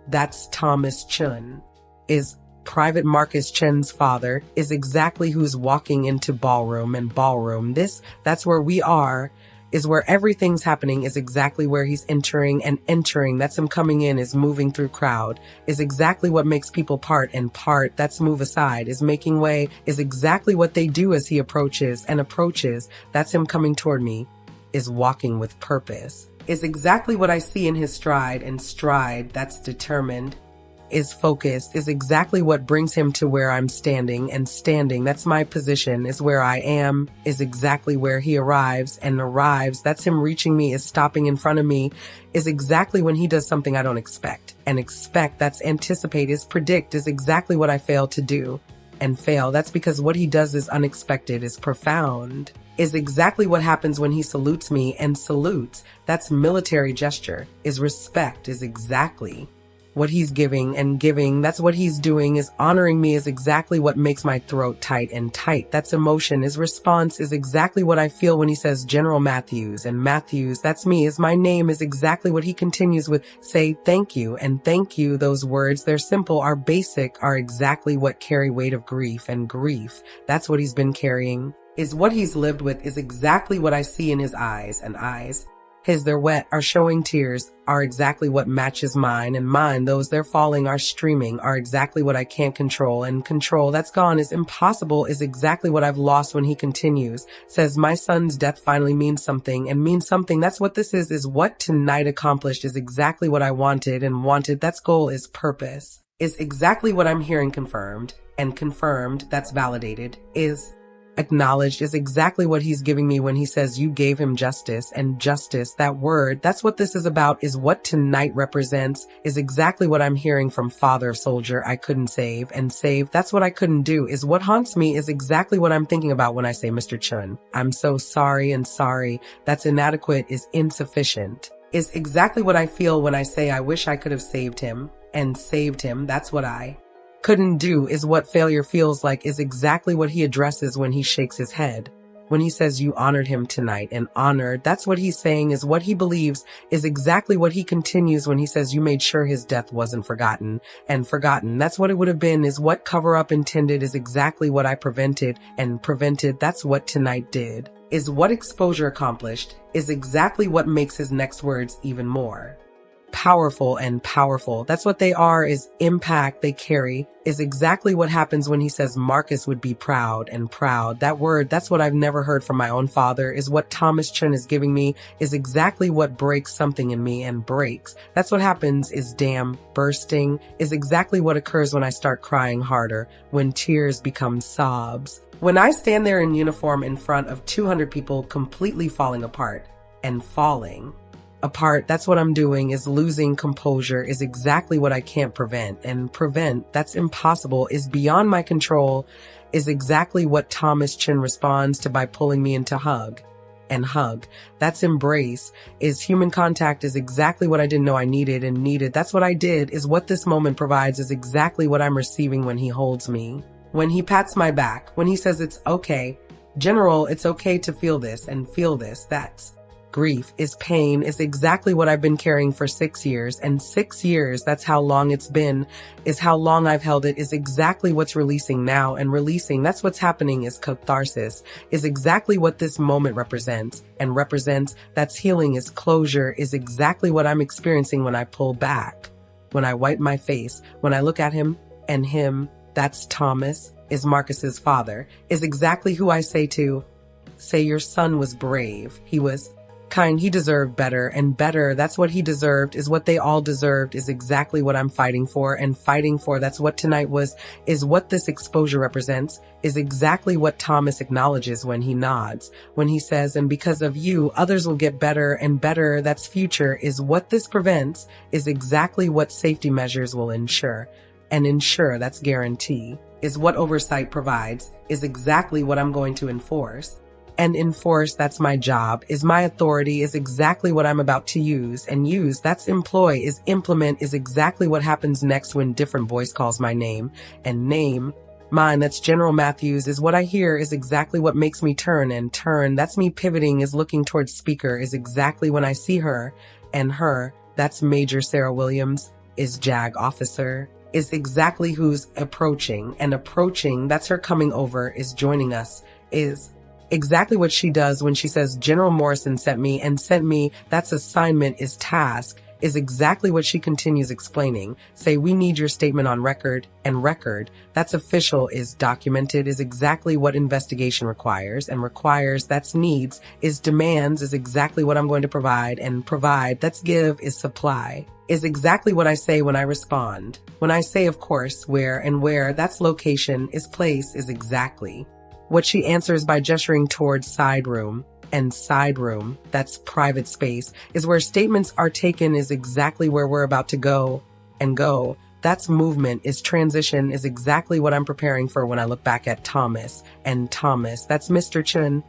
that's Thomas Chun, is Private Marcus Chen's father, is exactly who's walking into ballroom, and ballroom, that's where we are, is where everything's happening, is exactly where he's entering, and entering, that's him coming in, is moving through crowd, is exactly what makes people part, and part, that's move aside, is making way, is exactly what they do as he approaches, and approaches, that's him coming toward me, is walking with purpose, is exactly what I see in his stride, and stride, that's determined, is focused, is exactly what brings him to where I'm standing, and standing, that's my position, is where I am, is exactly where he arrives, and arrives, that's him reaching me, is stopping in front of me, is exactly when he does something I don't expect, and expect, that's anticipate, is predict, is exactly what I fail to do, and fail, that's because what he does is unexpected, is profound, is exactly what happens when he salutes me, and salutes, that's military gesture, is respect, is exactly what he's giving, and giving, that's what he's doing, is honoring me, is exactly what makes my throat tight, and tight, that's emotion, is response, is exactly what I feel when he says General Matthews, and Matthews, that's me, is my name, is exactly what he continues with, say thank you, and thank you, those words, they're simple, are basic, are exactly what carry weight of grief, and grief, that's what he's been carrying, is what he's lived with, is exactly what I see in his eyes, and eyes, his, they're wet, are showing tears, are exactly what matches mine, and mine, those they're falling, are streaming, are exactly what I can't control, and control that's gone, is impossible, is exactly what I've lost when he continues, says my son's death finally means something, and means something, that's what this is what tonight accomplished, is exactly what I wanted, and wanted, that's goal, is purpose, is exactly what I'm hearing confirmed, and confirmed, that's validated, is acknowledged, is exactly what he's giving me when he says you gave him justice, and justice, that word, that's what this is about, is what tonight represents, is exactly what I'm hearing from father soldier I couldn't save, and save, that's what I couldn't do, is what haunts me, is exactly what I'm thinking about when I say Mr. Chun, I'm so sorry, and sorry, that's inadequate, is insufficient, is exactly what I feel when I say I wish I could have saved him, and saved him, that's what I couldn't do, is what failure feels like, is exactly what he addresses when he shakes his head. When he says you honored him tonight, and honored, that's what he's saying, is what he believes, is exactly what he continues when he says you made sure his death wasn't forgotten, and forgotten, that's what it would have been, is what cover up intended, is exactly what I prevented, and prevented, that's what tonight did, is what exposure accomplished, is exactly what makes his next words even more powerful, and powerful, that's what they are, is impact they carry, is exactly what happens when he says Marcus would be proud, and proud, that word, that's what I've never heard from my own father, is what Thomas Chun is giving me, is exactly what breaks something in me, and breaks, that's what happens, is damn, bursting, is exactly what occurs when I start crying harder, when tears become sobs, when I stand there in uniform in front of 200 people completely falling apart, and falling apart, that's what I'm doing, is losing composure, is exactly what I can't prevent, and prevent, that's impossible, is beyond my control, is exactly what Thomas Chin responds to by pulling me into hug, and hug, that's embrace, is human contact, is exactly what I didn't know I needed, and needed, that's what I did, is what this moment provides, is exactly what I'm receiving when he holds me, when he pats my back, when he says it's okay, General, it's okay to feel this, and feel this, that's grief, is pain, is exactly what I've been carrying for 6 years, and 6 years, that's how long it's been, is how long I've held it, is exactly what's releasing now, and releasing, that's what's happening, is catharsis, is exactly what this moment represents, and represents, that's healing, is closure, is exactly what I'm experiencing when I pull back, when I wipe my face, when I look at him, and him, that's Thomas, is Marcus's father, is exactly who I say to, say your son was brave, he was kind, he deserved better, and better, that's what he deserved, is what they all deserved, is exactly what I'm fighting for, and fighting for, that's what tonight was, is what this exposure represents, is exactly what Thomas acknowledges when he nods, when he says, and because of you, others will get better, and better, that's future, is what this prevents, is exactly what safety measures will ensure, and ensure, that's guarantee, is what oversight provides, is exactly what I'm going to enforce, and enforce, that's my job, is my authority, is exactly what I'm about to use, and use, that's employ, is implement, is exactly what happens next when different voice calls my name, and name, mine, that's General Matthews, is what I hear, is exactly what makes me turn, and turn, that's me pivoting, is looking towards speaker, is exactly when I see her, and her, that's Major Sarah Williams, is JAG officer, is exactly who's approaching, and approaching, that's her coming over, is joining us, is exactly what she does when she says General Morrison sent me, and sent me, that's assignment, is task, is exactly what she continues explaining. Say, we need your statement on record, and record, that's official, is documented, is exactly what investigation requires, and requires, that's needs, is demands, is exactly what I'm going to provide, and provide, that's give, is supply, is exactly what I say when I respond. When I say, of course, where, and where, that's location, is place, is exactly what she answers by gesturing towards side room, and side room, that's private space, is where statements are taken, is exactly where we're about to go, and go, that's movement, is transition, is exactly what I'm preparing for when I look back at Thomas, and Thomas, that's Mr. Chun,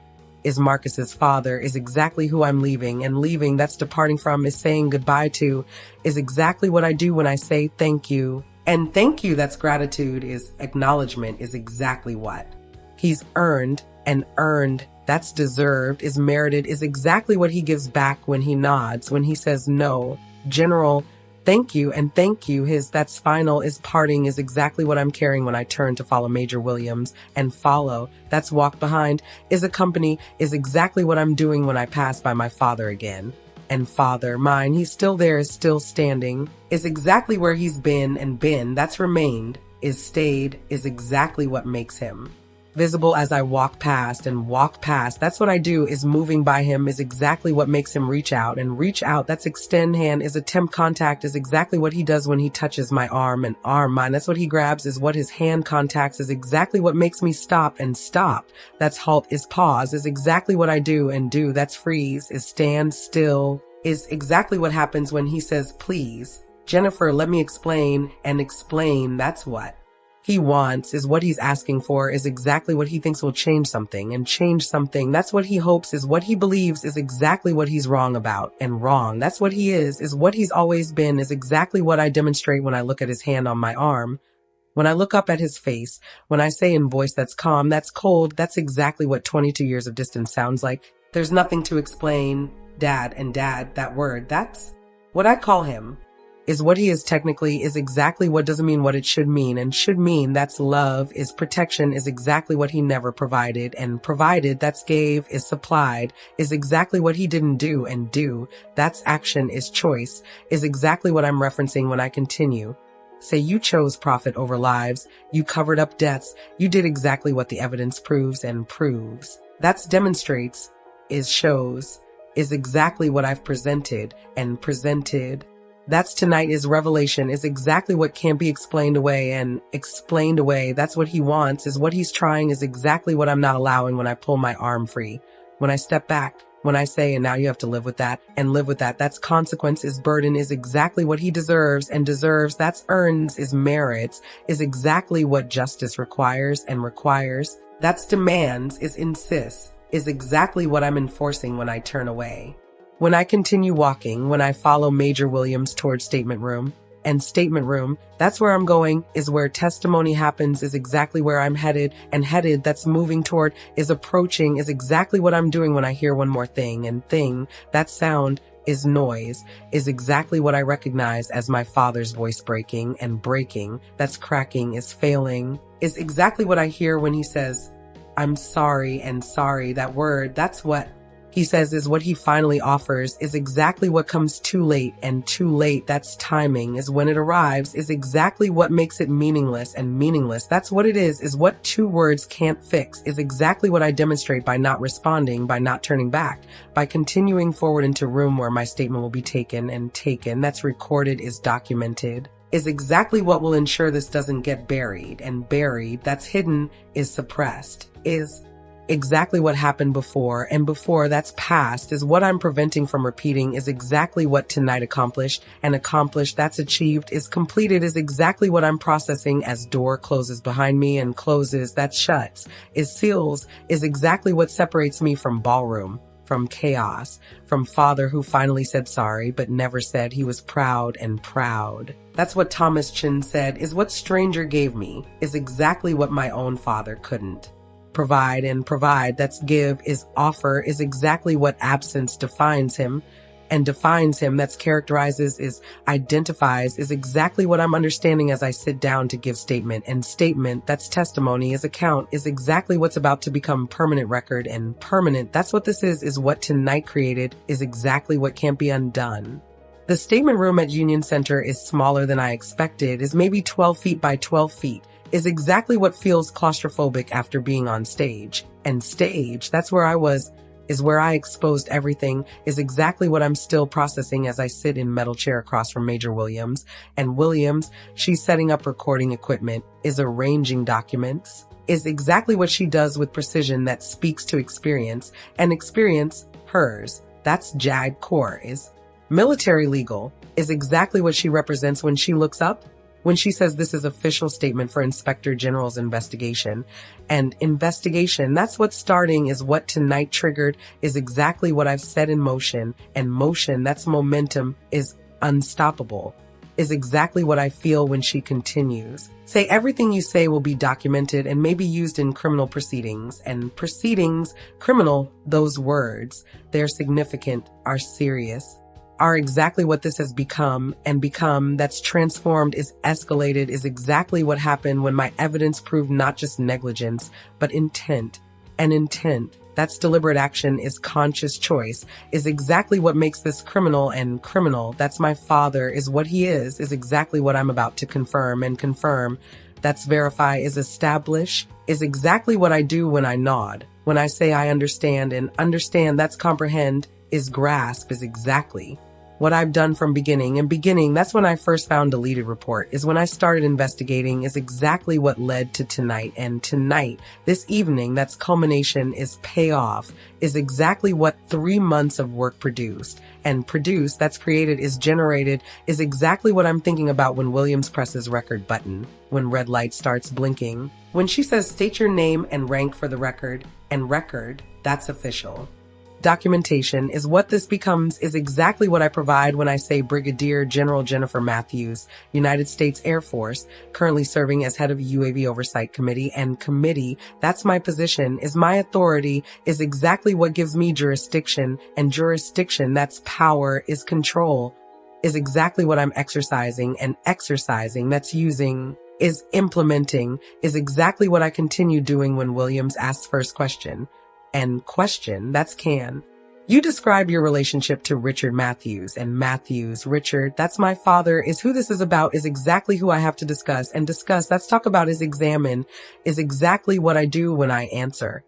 is Marcus's father, is exactly who I'm leaving, and leaving, that's departing from, is saying goodbye to, is exactly what I do when I say thank you. And thank you, that's gratitude, is acknowledgement, is exactly what he's earned, and earned, that's deserved, is merited, is exactly what he gives back when he nods, when he says no. General, thank you, and thank you, his that's final, is parting, is exactly what I'm carrying when I turn to follow Major Williams, and follow, that's walk behind, is accompany, is exactly what I'm doing when I pass by my father again. And father, mine, he's still there, is still standing, is exactly where he's been, that's remained, is stayed, is exactly what makes him visible as I walk past, and walk past, that's what I do, is moving by him, is exactly what makes him reach out, and reach out, that's extend hand, is attempt contact, is exactly what he does when he touches my arm, and arm, mine, that's what he grabs, is what his hand contacts, is exactly what makes me stop, and stop, that's halt, is pause, is exactly what I do, and do, that's freeze, is stand still, is exactly what happens when he says please. Jennifer, let me explain, and explain, that's what he wants, is what he's asking for, is exactly what he thinks will change something, and change something, that's what he hopes, is what he believes, is exactly what he's wrong about, and wrong, that's what he is what he's always been, is exactly what I demonstrate when I look at his hand on my arm, when I look up at his face, when I say in voice that's calm, that's cold, that's exactly what 22 years of distance sounds like. There's nothing to explain. Dad, and dad, that word, that's what I call him, is what he is technically, is exactly what doesn't mean what it should mean, and should mean, that's love, is protection, is exactly what he never provided, and provided, that's gave, is supplied, is exactly what he didn't do, and do, that's action, is choice, is exactly what I'm referencing when I continue. Say you chose profit over lives, you covered up debts, you did exactly what the evidence proves, and proves. That's demonstrates, is shows, is exactly what I've presented, and presented. That's tonight, is revelation, is exactly what can't be explained away, and explained away, that's what he wants, is what he's trying, is exactly what I'm not allowing when I pull my arm free, when I step back, when I say, and now you have to live with that, and live with that, that's consequence, is burden, is exactly what he deserves, and deserves, that's earns, is merits, is exactly what justice requires, and requires, that's demands, is insists, is exactly what I'm enforcing when I turn away. When I continue walking, when I follow Major Williams towards statement room, and statement room, that's where I'm going, is where testimony happens, is exactly where I'm headed, and headed, that's moving toward, is approaching, is exactly what I'm doing when I hear one more thing, and thing, that sound, is noise, is exactly what I recognize as my father's voice breaking, and breaking, that's cracking, is failing, is exactly what I hear when he says, I'm sorry, and sorry, that word, that's what he says is what he finally offers, is exactly what comes too late, and too late, that's timing, is when it arrives, is exactly what makes it meaningless, and meaningless, that's what it is what 2 words can't fix, is exactly what I demonstrate by not responding, by not turning back, by continuing forward into room where my statement will be taken, and taken, that's recorded, is documented, is exactly what will ensure this doesn't get buried, and buried, that's hidden, is suppressed, is exactly what happened before, and before, that's past, is what I'm preventing from repeating, is exactly what tonight accomplished, and accomplished, that's achieved, is completed, is exactly what I'm processing as door closes behind me, and closes, that shuts, is seals, is exactly what separates me from ballroom, from chaos, from father who finally said sorry, but never said he was proud, and proud. That's what Thomas Chin said, is what stranger gave me, is exactly what my own father couldn't provide, and provide, that's give, is offer, is exactly what absence defines him, and defines him, that's characterizes, is identifies, is exactly what I'm understanding as I sit down to give statement, and statement, that's testimony, is account, is exactly what's about to become permanent record, and permanent, that's what this is what tonight created, is exactly what can't be undone. The statement room at Union Center is smaller than I expected, is maybe 12 feet by 12 feet, is exactly what feels claustrophobic after being on stage. And stage, that's where I was, is where I exposed everything, is exactly what I'm still processing as I sit in metal chair across from Major Williams. And Williams, she's setting up recording equipment, is arranging documents, is exactly what she does with precision that speaks to experience, and experience, hers. That's JAG Core, is military legal, is exactly what she represents when she looks up, When she says this is official statement for Inspector General's investigation. And investigation, that's what's starting, is what tonight triggered, is exactly what I've set in motion. And motion, that's momentum, is unstoppable, is exactly what I feel when she continues. Say everything you say will be documented and may be used in criminal proceedings. And proceedings, criminal, those words, they're significant, are serious, are exactly what this has become, and become, that's transformed, is escalated, is exactly what happened when my evidence proved not just negligence, but intent. And intent, that's deliberate action, is conscious choice, is exactly what makes this criminal. And criminal, that's my father, is what he is exactly what I'm about to confirm. And confirm, that's verify, is establish, is exactly what I do when I nod. When I say I understand, and understand, that's comprehend, is grasp, is exactly what I've done from beginning. And beginning, that's when I first found deleted report, is when I started investigating, is exactly what led to tonight. And tonight, this evening, that's culmination, is payoff, is exactly what 3 months of work produced. And produced, that's created, is generated, is exactly what I'm thinking about when Williams presses record button, when red light starts blinking. When she says state your name and rank for the record, and record, that's official. Documentation is what this becomes, is exactly what I provide when I say Brigadier General Jennifer Matthews, United States Air Force, currently serving as head of UAV Oversight Committee. And committee, that's my position, is my authority, is exactly what gives me jurisdiction. And jurisdiction, that's power, is control, is exactly what I'm exercising. And exercising, that's using, is implementing, is exactly what I continue doing when Williams asks first question. And question, that's can. You describe your relationship to Richard Matthews. And Matthews, Richard, that's my father, is who this is about, is exactly who I have to discuss. And discuss, that's talk about, is examine, is exactly what I do when I answer.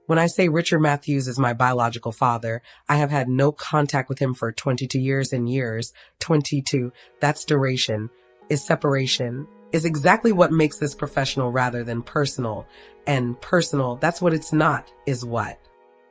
When I say Richard Matthews is my biological father, I have had no contact with him for 22 years and years. 22, that's duration, is separation, is exactly what makes this professional rather than personal. And personal, that's what it's not, is what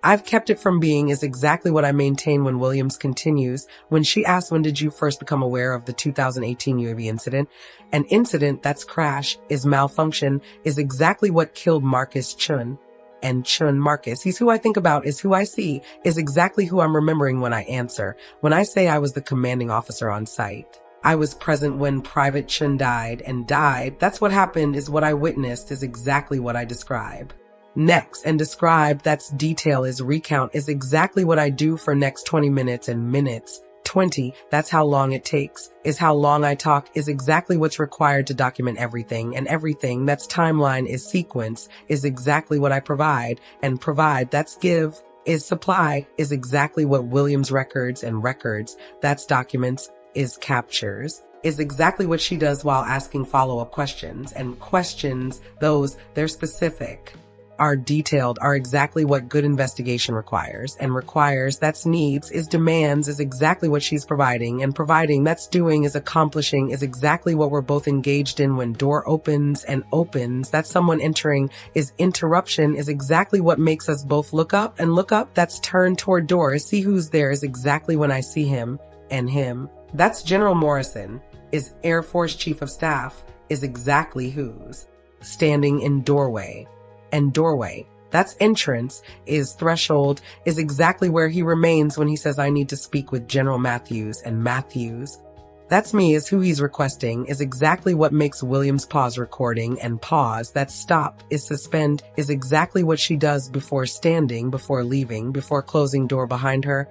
I've kept it from being, is exactly what I maintain when Williams continues. When she asks, when did you first become aware of the 2018 UAV incident? An incident, that's crash, is malfunction, is exactly what killed Marcus Chun. And Chun Marcus, he's who I think about, is who I see, is exactly who I'm remembering when I answer. When I say I was the commanding officer on site, I was present when Private Chun died, and died, that's what happened, is what I witnessed, is exactly what I describe. Next, and describe, that's detail, is recount, is exactly what I do for next 20 minutes. And minutes, 20, that's how long it takes, is how long I talk, is exactly what's required to document everything. And everything, that's timeline, is sequence, is exactly what I provide. And provide, that's give, is supply, is exactly what Williams records. And records, that's documents, is captures, is exactly what she does while asking follow-up questions. And questions, those, they're specific, are detailed, are exactly what good investigation requires. And requires, that's needs, is demands, is exactly what she's providing. And providing, that's doing, is accomplishing, is exactly what we're both engaged in. When door opens, and opens, that's someone entering, is interruption, is exactly what makes us both look up. And look up, that's turn toward door, is see who's there, is exactly when I see him. And him, that's General Morrison, is Air Force Chief of Staff, is exactly who's standing in doorway. And doorway, that's entrance, is threshold, is exactly where he remains when he says I need to speak with General Matthews. And Matthews, that's me, is who he's requesting, is exactly what makes Williams pause recording. And pause, that's stop, is suspend, is exactly what she does before standing, before leaving, before closing door behind her.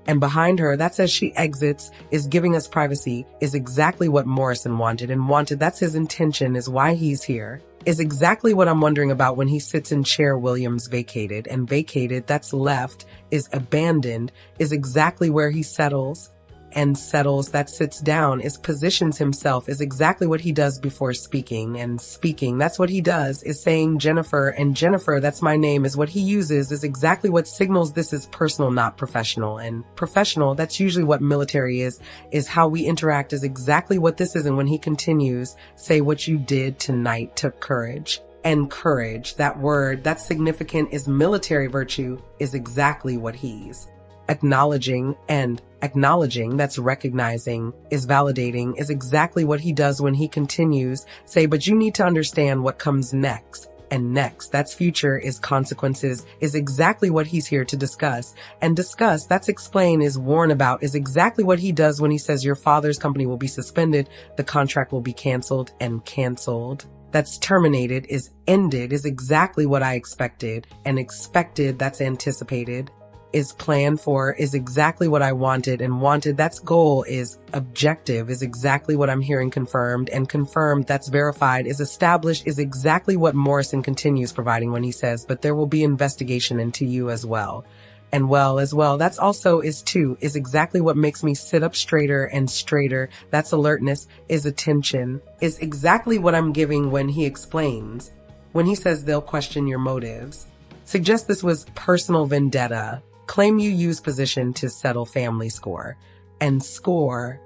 And behind her, that's as she exits, is giving us privacy, is exactly what Morrison wanted. And wanted, that's his intention, is why he's here, is exactly what I'm wondering about when he sits in chair Williams vacated. And vacated, that's left, is abandoned, is exactly where he settles. And settles, that sits down, is positions himself, is exactly what he does before speaking. And speaking, that's what he does, is saying Jennifer. And Jennifer, that's my name, is what he uses, is exactly what signals this is personal, not professional. And professional, that's usually what military is how we interact, is exactly what this is. And when he continues, say what you did tonight took courage. And courage, that word, that's significant, is military virtue, is exactly what he's Acknowledging, and acknowledging, that's recognizing, is validating, is exactly what he does when he continues, say, but you need to understand what comes next. And next, that's future, is consequences, is exactly what he's here to discuss. And discuss, that's explain, is warn about, is exactly what he does when he says your father's company will be suspended, the contract will be canceled, and canceled. That's terminated, is ended, is exactly what I expected. And expected, that's anticipated. Is planned for, is exactly what I wanted, and wanted, that's goal. Is objective, is exactly what I'm hearing confirmed, and confirmed, that's verified. Is established, is exactly what Morrison continues providing when he says, but there will be investigation into you as well. And well as well, that's also is too, is exactly what makes me sit up straighter and straighter. That's alertness, is attention, is exactly what I'm giving when he explains. When he says they'll question your motives. Suggest this was personal vendetta. Claim you use position to settle family score. And score,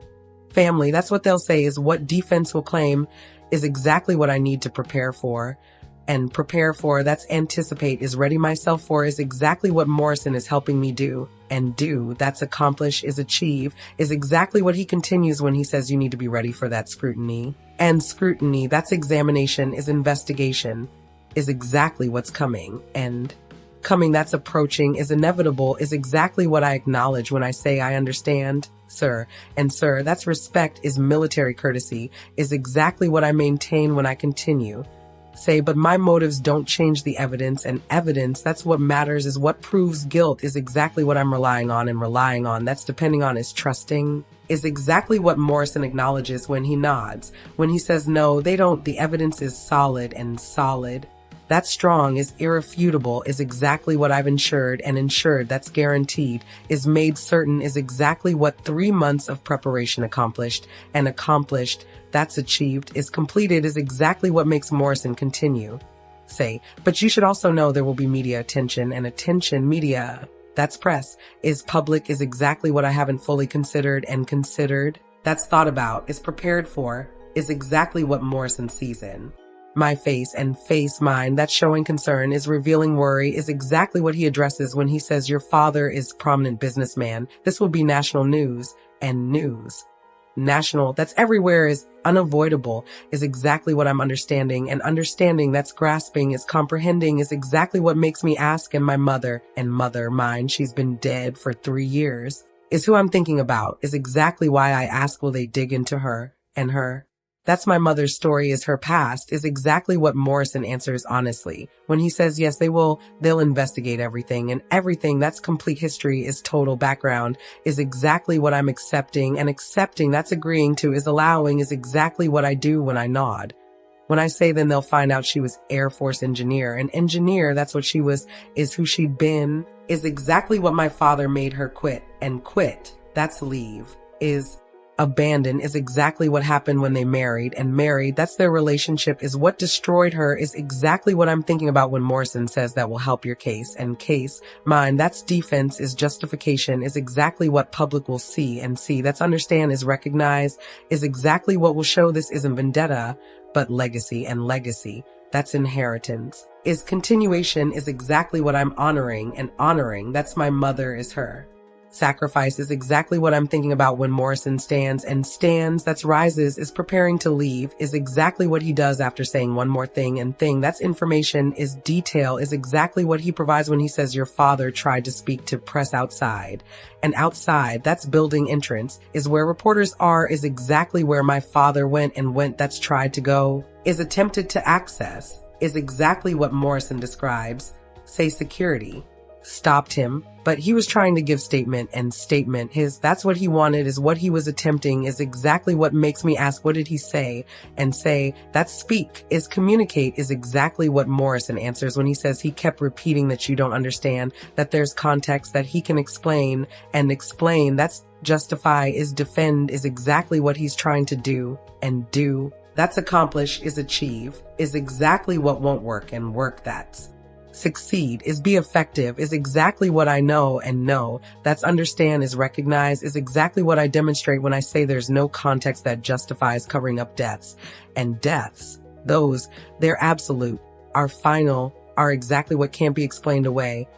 family, that's what they'll say, is what defense will claim is exactly what I need to prepare for. And prepare for, that's anticipate, is ready myself for, is exactly what Morrison is helping me do. And do, that's accomplish, is achieve, is exactly what he continues when he says you need to be ready for that scrutiny. And scrutiny, that's examination, is investigation, is exactly what's coming. And coming, that's approaching, is inevitable, is exactly what I acknowledge when I say I understand, sir. And sir, that's respect, is military courtesy, is exactly what I maintain when I continue. Say, but my motives don't change the evidence, and evidence, that's what matters, is what proves guilt, is exactly what I'm relying on, and relying on, that's depending on, is trusting, is exactly what Morrison acknowledges when he nods. When he says no, they don't, the evidence is solid, and solid. That strong, is irrefutable, is exactly what I've ensured, and ensured, that's guaranteed, is made certain, is exactly what 3 months of preparation accomplished, and accomplished, that's achieved, is completed, is exactly what makes Morrison continue. Say, but you should also know there will be media attention, and attention, media, that's press, is public, is exactly what I haven't fully considered, and considered, that's thought about, is prepared for, is exactly what Morrison sees in. My face and face mine, that's showing concern, is revealing worry, is exactly what he addresses when he says your father is prominent businessman. This will be national news, and news. National, that's everywhere, is unavoidable, is exactly what I'm understanding, and understanding, that's grasping, is comprehending, is exactly what makes me ask. And my mother, and mother, mine, she's been dead for 3 years, is who I'm thinking about, is exactly why I ask will they dig into her, and her. That's my mother's story, is her past, is exactly what Morrison answers honestly. When he says, yes, they'll investigate everything, and everything, that's complete history, is total background, is exactly what I'm accepting, and accepting, that's agreeing to, is allowing, is exactly what I do when I nod. When I say then they'll find out she was Air Force engineer, and engineer, that's what she was, is who she'd been, is exactly what my father made her quit, and quit, that's leave, is abandon, is exactly what happened when they married, and married, that's their relationship, is what destroyed her, is exactly what I'm thinking about when Morrison says that will help your case, and case, mine, that's defense, is justification, is exactly what public will see, and see, that's understand, is recognize, is exactly what will show this isn't vendetta, but legacy, and legacy, that's inheritance, is continuation, is exactly what I'm honoring, and honoring, that's my mother, is her. Sacrifice, is exactly what I'm thinking about when Morrison stands, and stands, that's rises, is preparing to leave, is exactly what he does after saying one more thing, and thing, that's information, is detail, is exactly what he provides when he says your father tried to speak to press outside, and outside, that's building entrance, is where reporters are, is exactly where my father went, and went, that's tried to go, is attempted to access, is exactly what Morrison describes, say security. Stopped him, but he was trying to give statement, and statement, that's what he wanted, is what he was attempting, is exactly what makes me ask what did he say, and say, that's speak, is communicate, is exactly what Morrison answers when he says he kept repeating that you don't understand, that there's context, that he can explain, and explain, that's justify, is defend, is exactly what he's trying to do, and do, that's accomplish, is achieve, is exactly what won't work, and work, that's succeed, is be effective, is exactly what I know, and know, that's understand, is recognize, is exactly what I demonstrate when I say there's no context that justifies covering up deaths. And deaths, those, they're absolute, are final, are exactly what can't be explained away.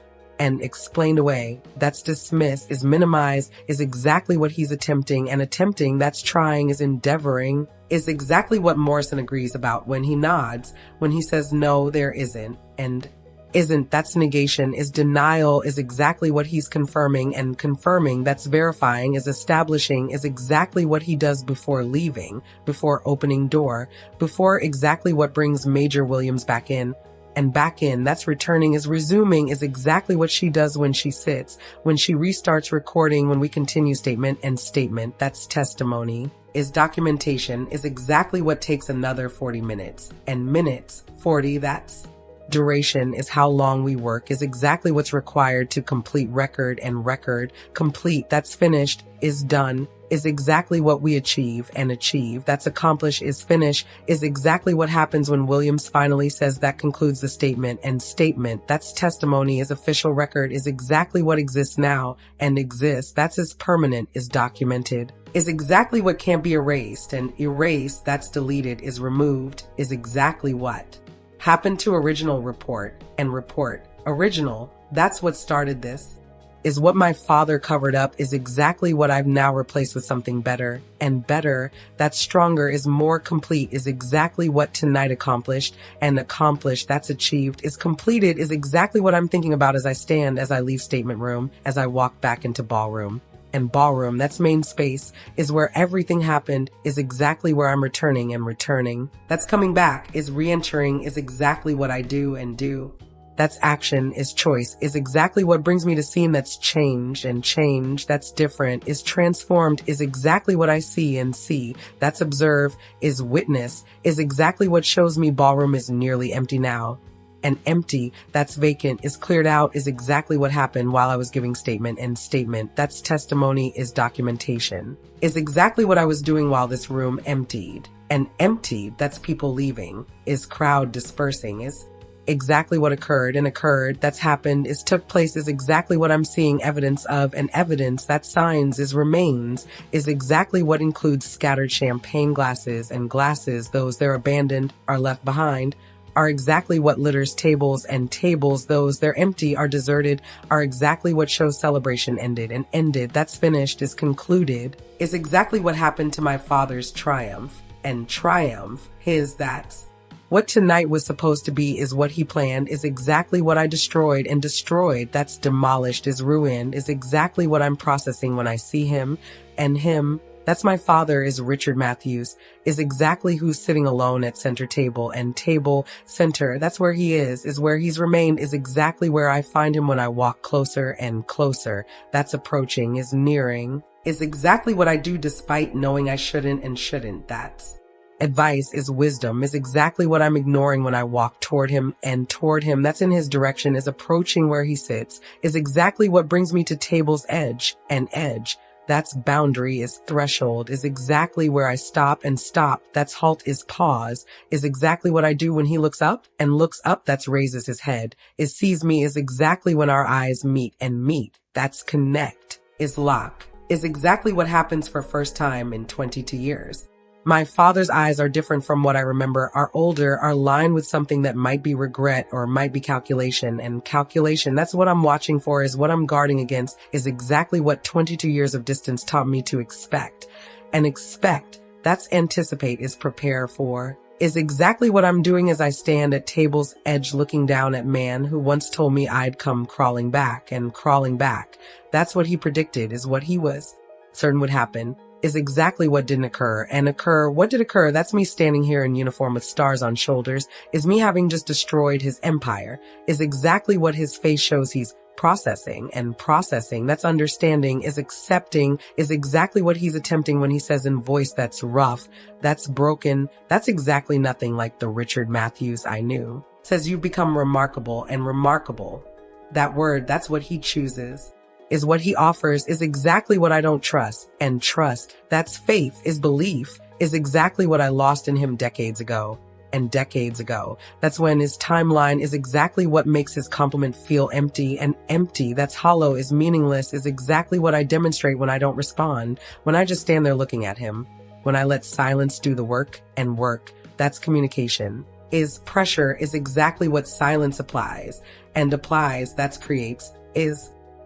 and explained away, that's dismissed, is minimized, is exactly what he's attempting, and attempting, that's trying, is endeavoring, is exactly what Morrison agrees about when he nods, when he says no, there isn't, and isn't, that's negation, is denial, is exactly what he's confirming, and confirming, that's verifying, is establishing, is exactly what he does before leaving, before opening door, before exactly what brings Major Williams back in. And back in, that's returning, is resuming, is exactly what she does when she sits, when she restarts recording, when we continue statement, and statement, that's testimony, is documentation, is exactly what takes another 40 minutes, and minutes, 40, that's duration, is how long we work, is exactly what's required to complete record, and record, complete, that's finished, is done, is exactly what we achieve, and achieve, that's accomplish, is finish, is exactly what happens when Williams finally says that concludes the statement, and statement, that's testimony, is official record, is exactly what exists now, and exists, that's is permanent, is documented, is exactly what can't be erased, and erased, that's deleted, is removed, is exactly what happened to original report, and report, original, that's what started this, is what my father covered up, is exactly what I've now replaced with something better, and better, that's stronger, is more complete, is exactly what tonight accomplished, and accomplished, that's achieved, is completed, is exactly what I'm thinking about as I stand, as I leave statement room, as I walk back into ballroom. And ballroom, that's main space, is where everything happened, is exactly where I'm returning, and returning. That's coming back, is re-entering, is exactly what I do and do. That's action, is choice, is exactly what brings me to scene, that's change, and change, that's different, is transformed, is exactly what I see and see. That's observe, is witness, is exactly what shows me ballroom is nearly empty now. And empty, that's vacant, is cleared out, is exactly what happened while I was giving statement, and statement, that's testimony, is documentation, is exactly what I was doing while this room emptied. And emptied, that's people leaving, is crowd dispersing, is exactly what occurred, and occurred, that's happened, is took place, is exactly what I'm seeing evidence of, and evidence, that signs, is remains, is exactly what includes scattered champagne glasses, and glasses, those they're abandoned, are left behind, are exactly what litters tables, and tables, those they're empty, are deserted, are exactly what shows celebration ended, and ended, that's finished, is concluded, is exactly what happened to my father's triumph, and triumph, his, that's what tonight was supposed to be, is what he planned, is exactly what I destroyed, and destroyed, that's demolished, is ruined, is exactly what I'm processing when I see him, and him, that's my father, is Richard Matthews, is exactly who's sitting alone at center table, and table, center, that's where he is where he's remained, is exactly where I find him when I walk closer and closer, that's approaching, is nearing, is exactly what I do despite knowing I shouldn't and shouldn't, that's advice, is wisdom, is exactly what I'm ignoring when I walk toward him, and toward him, that's in his direction, is approaching where he sits, is exactly what brings me to table's edge, and edge, that's boundary, is threshold, is exactly where I stop, and stop, that's halt, is pause, is exactly what I do when he looks up, and looks up, that's raises his head, is sees me, is exactly when our eyes meet, and meet, that's connect, is lock, is exactly what happens for first time in 22 years. My father's eyes are different from what I remember, are older, are lined with something that might be regret or might be calculation, and calculation, that's what I'm watching for, is what I'm guarding against, is exactly what 22 years of distance taught me to expect. And expect, that's anticipate, is prepare for, is exactly what I'm doing as I stand at table's edge looking down at man who once told me I'd come crawling back, and crawling back. That's what he predicted, is what he was certain would happen, is exactly what didn't occur, and occur, what did occur, that's me standing here in uniform with stars on shoulders, is me having just destroyed his empire, is exactly what his face shows he's processing, and processing, that's understanding, is accepting, is exactly what he's attempting when he says in voice that's rough, that's broken, that's exactly nothing like the Richard Matthews I knew, says you've become remarkable, and remarkable, that word, that's what he chooses, is what he offers, is exactly what I don't trust, and trust, that's faith, is belief, is exactly what I lost in him decades ago, and decades ago. That's when his timeline is exactly what makes his compliment feel empty, and empty, that's hollow, is meaningless, is exactly what I demonstrate when I don't respond, when I just stand there looking at him, when I let silence do the work, and work, that's communication, is pressure, is exactly what silence applies, and applies, that's creates,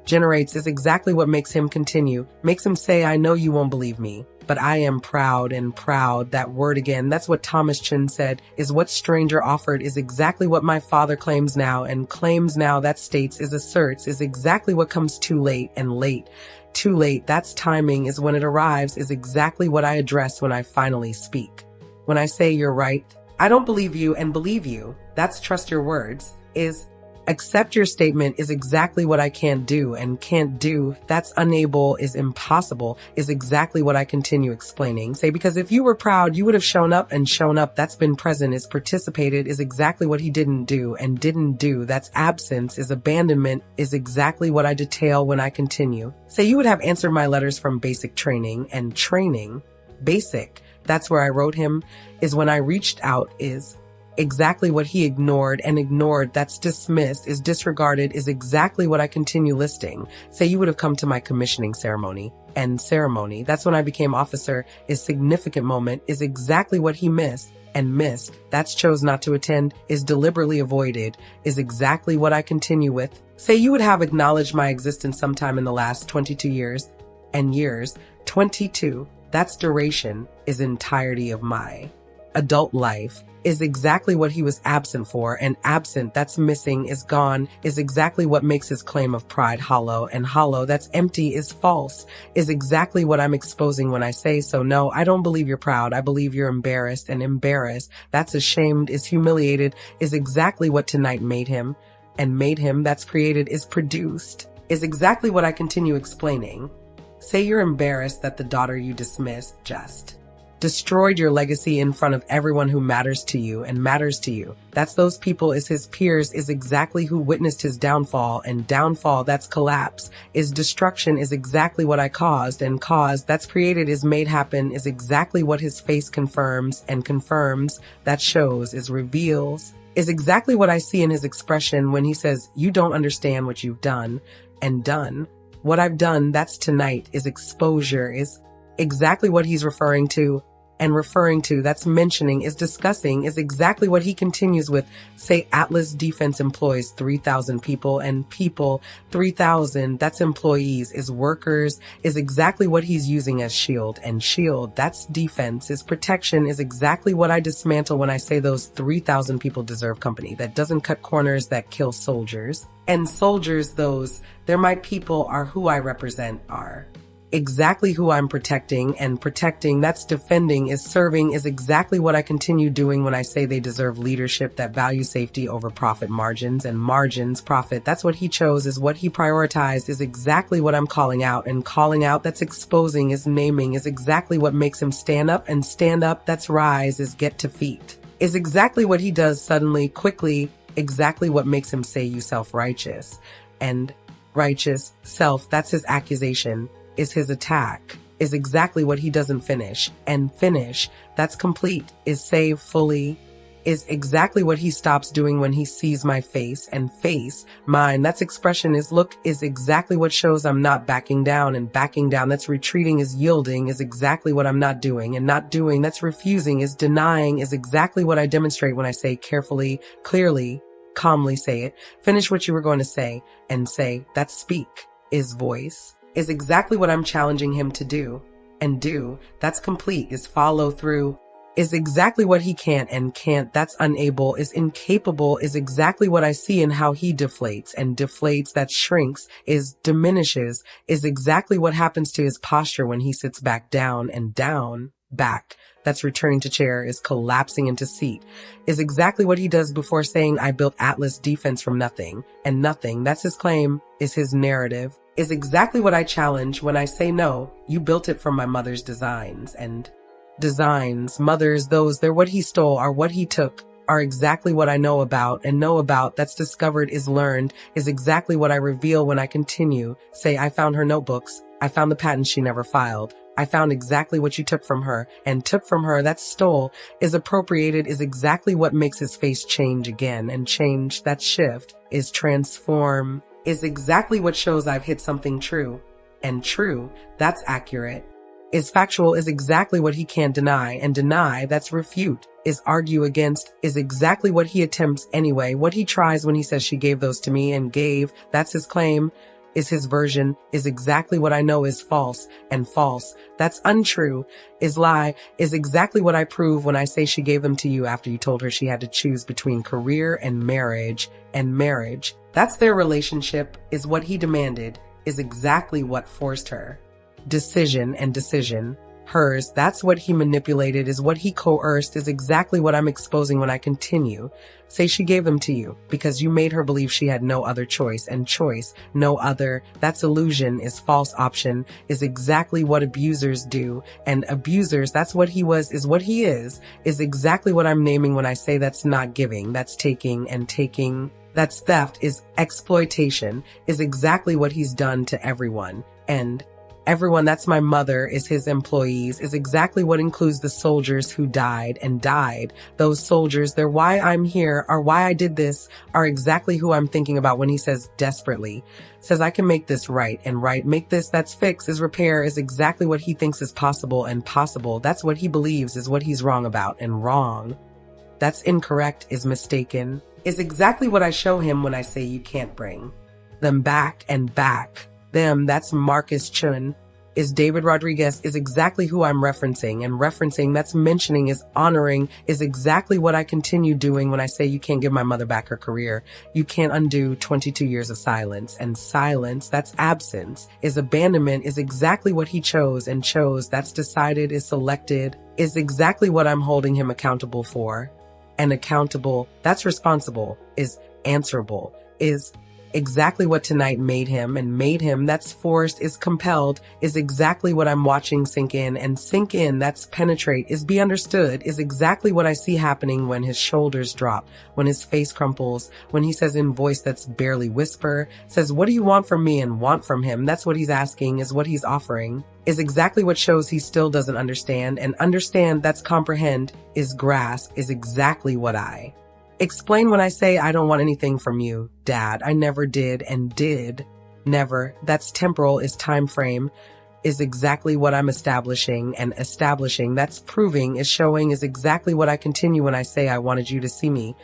generates is exactly what makes him continue, makes him say, I know you won't believe me, but I am proud, and proud, that word again, that's what Thomas Chin said, is what stranger offered, is exactly what my father claims now, and claims now, that states, is asserts, is exactly what comes too late, and late. Too late, that's timing, is when it arrives, is exactly what I address when I finally speak. When I say you're right, I don't believe you and believe you, that's trust your words, is accept your statement, is exactly what I can't do, and can't do, that's unable, is impossible, is exactly what I continue explaining. Say, because if you were proud, you would have shown up, and shown up, that's been present, is participated, is exactly what he didn't do, and didn't do, that's absence, is abandonment, is exactly what I detail when I continue. Say, you would have answered my letters from basic training, and training, basic, that's where I wrote him, is when I reached out, is exactly what he ignored, and ignored, that's dismissed, is disregarded, is exactly what I continue listing. Say, you would have come to my commissioning ceremony, and ceremony, that's when I became officer, is significant moment, is exactly what he missed, and missed, that's chose not to attend, is deliberately avoided, is exactly what I continue with. Say, you would have acknowledged my existence sometime in the last 22 years, and years, 22, that's duration, is entirety of my adult life, is exactly what he was absent for, and absent, that's missing, is gone, is exactly what makes his claim of pride hollow, and hollow, that's empty, is false, is exactly what I'm exposing when I say so. No, I don't believe you're proud, I believe you're embarrassed, and embarrassed, that's ashamed, is humiliated, is exactly what tonight made him, and made him, that's created, is produced, is exactly what I continue explaining. Say, you're embarrassed that the daughter you dismissed just destroyed your legacy in front of everyone who matters to you and matters to you. That's those people, is his peers, is exactly who witnessed his downfall, and downfall, that's collapse, is destruction, is exactly what I caused, and caused, that's created, is made happen, is exactly what his face confirms, and confirms, that shows, is reveals, is exactly what I see in his expression when he says, you don't understand what you've done, and done. What I've done, that's tonight, is exposure, is exactly what he's referring to, and referring to, that's mentioning, is discussing, is exactly what he continues with. Say, Atlas Defense employs 3,000 people, and people, 3,000, that's employees, is workers, is exactly what he's using as shield, and shield, that's defense, is protection, is exactly what I dismantle when I say those 3,000 people deserve company, that doesn't cut corners, that kill soldiers. And soldiers, those, they're my people, are who I represent, are exactly who I'm protecting, and protecting, that's defending, is serving, is exactly what I continue doing when I say they deserve leadership that values safety over profit margins, and margins, profit, that's what he chose, is what he prioritized, is exactly what I'm calling out, and calling out, that's exposing, is naming, is exactly what makes him stand up, and stand up, that's rise, is get to feet, is exactly what he does suddenly, quickly, exactly what makes him say you self-righteous, and righteous, self, that's his accusation, is his attack, is exactly what he doesn't finish, and finish, that's complete, is save fully, is exactly what he stops doing when he sees my face, and face, mine, that's expression, is look, is exactly what shows I'm not backing down, and backing down, that's retreating, is yielding, is exactly what I'm not doing, and not doing, that's refusing, is denying, is exactly what I demonstrate when I say carefully, clearly, calmly say it, finish what you were going to say, and say, that's speak, is voice, is exactly what I'm challenging him to do, and do, that's complete, is follow through, is exactly what he can't, and can't, that's unable, is incapable, is exactly what I see in how he deflates, and deflates, that shrinks, is diminishes, is exactly what happens to his posture when he sits back down, and down, back, that's returning to chair, is collapsing into seat, is exactly what he does before saying I built Atlas Defense from nothing, and nothing, that's his claim, is his narrative, is exactly what I challenge when I say no, you built it from my mother's designs, and designs, mothers, those, they're what he stole, are what he took, are exactly what I know about, and know about, that's discovered, is learned, is exactly what I reveal when I continue, say I found her notebooks, I found the patents she never filed, I found exactly what you took from her, and took from her, that's stole, is appropriated, is exactly what makes his face change again, and change, that shift, is transform, is exactly what shows I've hit something true, and true, that's accurate, is factual, is exactly what he can't deny, and deny, that's refute, is argue against, is exactly what he attempts anyway. What he tries when he says she gave those to me and gave, that's his claim, is his version, is exactly what I know is false, and false, that's untrue, is lie, is exactly what I prove when I say she gave them to you after you told her she had to choose between career and marriage, That's their relationship, is what he demanded, is exactly what forced her. Decision and decision. Hers, that's what he manipulated, is what he coerced, is exactly what I'm exposing when I continue. Say she gave them to you, because you made her believe she had no other choice, and choice, no other, that's illusion, is false option, is exactly what abusers do, and abusers, that's what he was, is what he is exactly what I'm naming when I say that's not giving, that's taking, and taking, that's theft, is exploitation, is exactly what he's done to everyone, and everyone, that's my mother, is his employees, is exactly what includes the soldiers who died and died. Those soldiers, they're why I'm here, are why I did this, are exactly who I'm thinking about when he says desperately. Says I can make this right, and right, make this, that's fix, is repair, is exactly what he thinks is possible, and possible, that's what he believes is what he's wrong about, and wrong. That's incorrect, is mistaken, is exactly what I show him when I say you can't bring them back and back. Them, that's Marcus Chun, is David Rodriguez, is exactly who I'm referencing, and referencing, that's mentioning, is honoring, is exactly what I continue doing when I say you can't give my mother back her career. You can't undo 22 years of silence, and silence, that's absence, is abandonment, is exactly what he chose, and chose, that's decided, is selected, is exactly what I'm holding him accountable for. And accountable, that's responsible, is answerable, is exactly what tonight made him, and made him, that's forced, is compelled, is exactly what I'm watching sink in, and sink in, that's penetrate, is be understood, is exactly what I see happening when his shoulders drop, when his face crumples, when he says in voice that's barely whisper, says, what do you want from me, and want from him, that's what he's asking, is what he's offering, is exactly what shows he still doesn't understand, and understand, that's comprehend, is grasp, is exactly what I explain when I say I don't want anything from you, Dad. I never did, and did. Never. That's temporal, is time frame, is exactly what I'm establishing, and establishing, that's proving, is showing, is exactly what I continue when I say I wanted you to see me,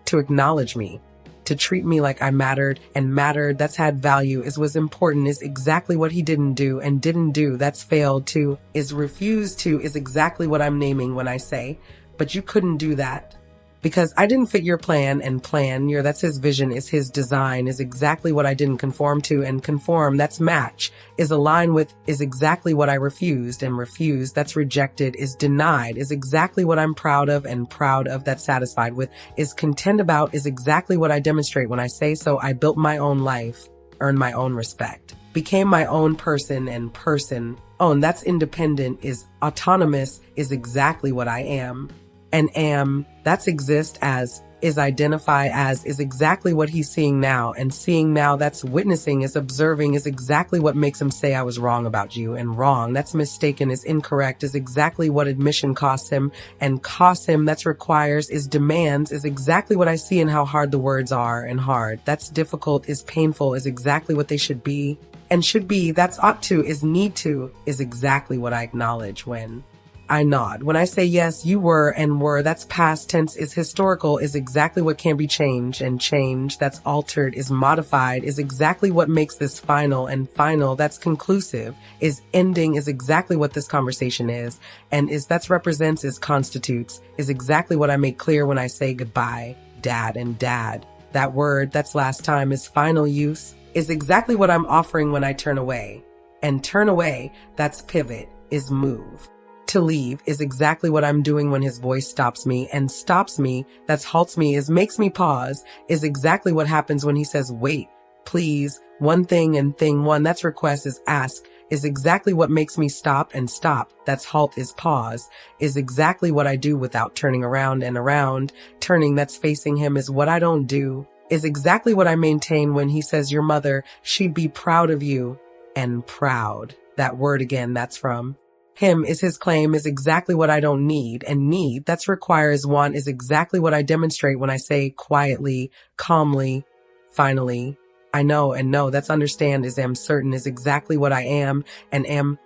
to acknowledge me, to treat me like I mattered, and mattered, that's had value, is was important, is exactly what he didn't do, and didn't do, that's failed to, is refused to, is exactly what I'm naming when I say, but you couldn't do that. Because I didn't fit your plan, and plan, that's his vision, is his design, is exactly what I didn't conform to, and conform, that's match, is align with, is exactly what I refused, and refused, that's rejected, is denied, is exactly what I'm proud of, and proud of, that's satisfied with, is content about, is exactly what I demonstrate when I say so. I built my own life, earned my own respect, became my own person, and person, own, that's independent, is autonomous, is exactly what I am. And am, that's exist as, is identify as, is exactly what he's seeing now, and seeing now, that's witnessing, is observing, is exactly what makes him say I was wrong about you, and wrong, that's mistaken, is incorrect, is exactly what admission costs him, and costs him, that's requires, is demands, is exactly what I see in how hard the words are, and hard, that's difficult, is painful, is exactly what they should be, and should be, that's ought to, is need to, is exactly what I acknowledge when I nod. When I say yes, you were, and were, that's past tense, is historical, is exactly what can be changed, and change, that's altered, is modified, is exactly what makes this final, and final, that's conclusive, is ending, is exactly what this conversation is, and is that's represents, is constitutes, is exactly what I make clear when I say goodbye, Dad, and Dad. That word, that's last time, is final use, is exactly what I'm offering when I turn away, and turn away, that's pivot, is move. To leave is exactly what I'm doing when his voice stops me, and stops me, that's halts me, is makes me pause, is exactly what happens when he says, wait, please, one thing, and thing one, that's request, is ask, is exactly what makes me stop, and stop, that's halt, is pause, is exactly what I do without turning around, and around, turning, that's facing him, is what I don't do, is exactly what I maintain when he says your mother, she'd be proud of you, and proud, that word again, that's from him, is his claim, is exactly what I don't need, and need, that's requires, want, is exactly what I demonstrate when I say quietly, calmly, finally, I know, and know, that's understand, is am certain, is exactly what I am, and am,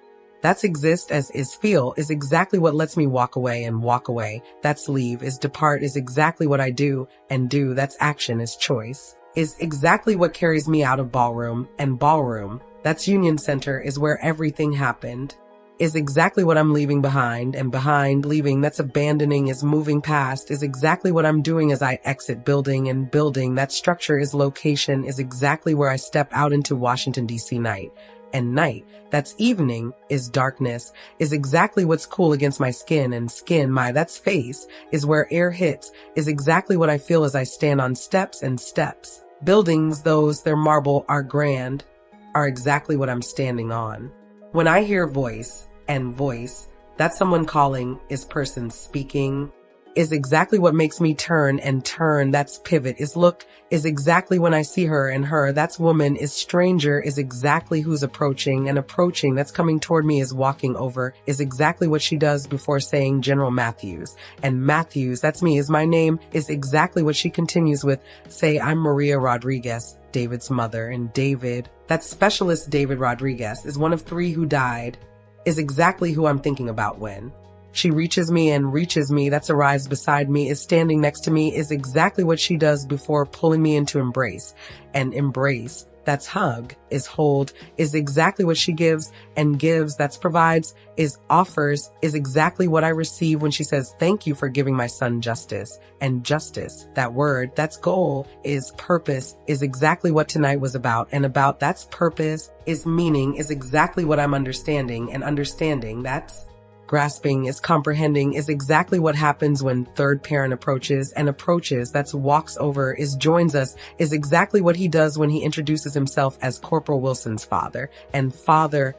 That's exist as is feel is exactly what lets me walk away and walk away. That's leave is depart is exactly what I do and do. That's action is choice. Is exactly what carries me out of ballroom and ballroom. That's Union Center is where everything happened. Is exactly what I'm leaving behind and behind leaving that's abandoning is moving past is exactly what I'm doing as I exit building and building. That structure is location is exactly where I step out into Washington DC night. And night, that's evening, is darkness, is exactly what's cool against my skin and skin, that's face, is where air hits, is exactly what I feel as I stand on steps and steps. Buildings, those, their marble, are grand, are exactly what I'm standing on. When I hear voice and voice, that's someone calling, is person speaking, is exactly what makes me turn and turn. That's pivot is look, is exactly when I see her and her. That's woman is stranger, is exactly who's approaching and approaching. That's coming toward me is walking over, is exactly what she does before saying General Matthews. And Matthews, that's me, is my name, is exactly what she continues with. Say, I'm Maria Rodriguez, David's mother. And David, that specialist David Rodriguez, is one of 3 who died, is exactly who I'm thinking about when she reaches me and reaches me, that's arrives beside me, is standing next to me, is exactly what she does before pulling me into embrace. And embrace, that's hug, is hold, is exactly what she gives and gives, that's provides, is offers, is exactly what I receive when she says, thank you for giving my son justice. And justice, that word, that's goal, is purpose, is exactly what tonight was about. And about, that's purpose, is meaning, is exactly what I'm understanding. And understanding, that's grasping, is comprehending, is exactly what happens when third parent approaches and approaches, that's walks over, is joins us, is exactly what he does when he introduces himself as Corporal Wilson's father. And Father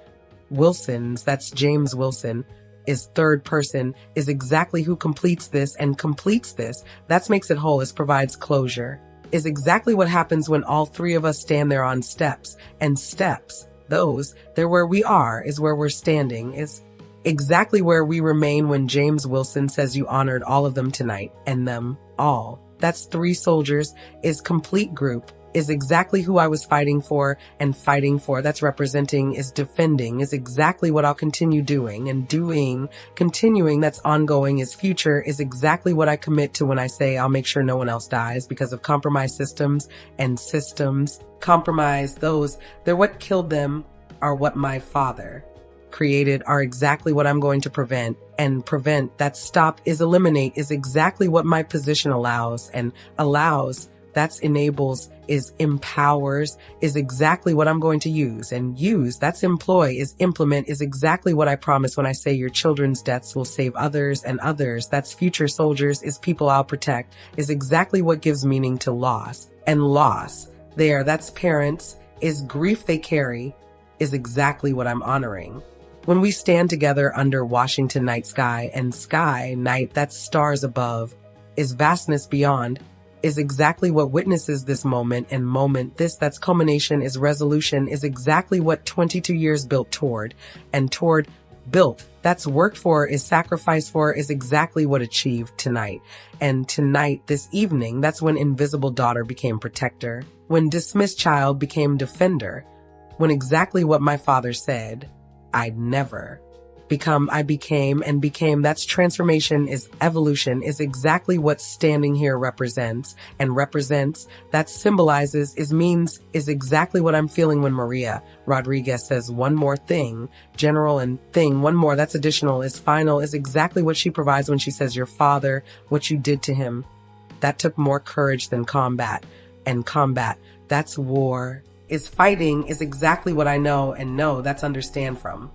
Wilson's, that's James Wilson, is third person, is exactly who completes this and completes this. That's makes it whole, is provides closure, is exactly what happens when all 3 of us stand there on steps. And steps, those, they're where we are, is where we're standing, is exactly where we remain when James Wilson says you honored all of them tonight, and them all. That's 3 soldiers, is complete group, is exactly who I was fighting for and fighting for. That's representing, is defending, is exactly what I'll continue doing and doing, continuing, that's ongoing, is future, is exactly what I commit to when I say I'll make sure no one else dies because of compromised systems and systems. Compromise, those, they're what killed them, are what my father created, are exactly what I'm going to prevent. And prevent, that stop, is eliminate, is exactly what my position allows. And allows, that's enables, is empowers, is exactly what I'm going to use. And use, that's employ, is implement, is exactly what I promise when I say your children's deaths will save others and others. That's future soldiers, is people I'll protect, is exactly what gives meaning to loss. And loss, there, that's parents, is grief they carry, is exactly what I'm honoring. When we stand together under Washington night sky, and sky, night, that's stars above, is vastness beyond, is exactly what witnesses this moment, and moment, this, that's culmination, is resolution, is exactly what 22 years built toward, and toward, built, that's worked for, is sacrificed for, is exactly what achieved tonight. And tonight, this evening, that's when invisible daughter became protector, when dismissed child became defender, when exactly what my father said, I'd never become, I became, and became, that's transformation, is evolution, is exactly what standing here represents, and represents, that symbolizes, is means, is exactly what I'm feeling when Maria Rodriguez says one more thing, general, and thing, one more, that's additional, is final, is exactly what she provides when she says your father, what you did to him, that took more courage than combat, and combat, that's war, is fighting, is exactly what I know, and know, that's understand from.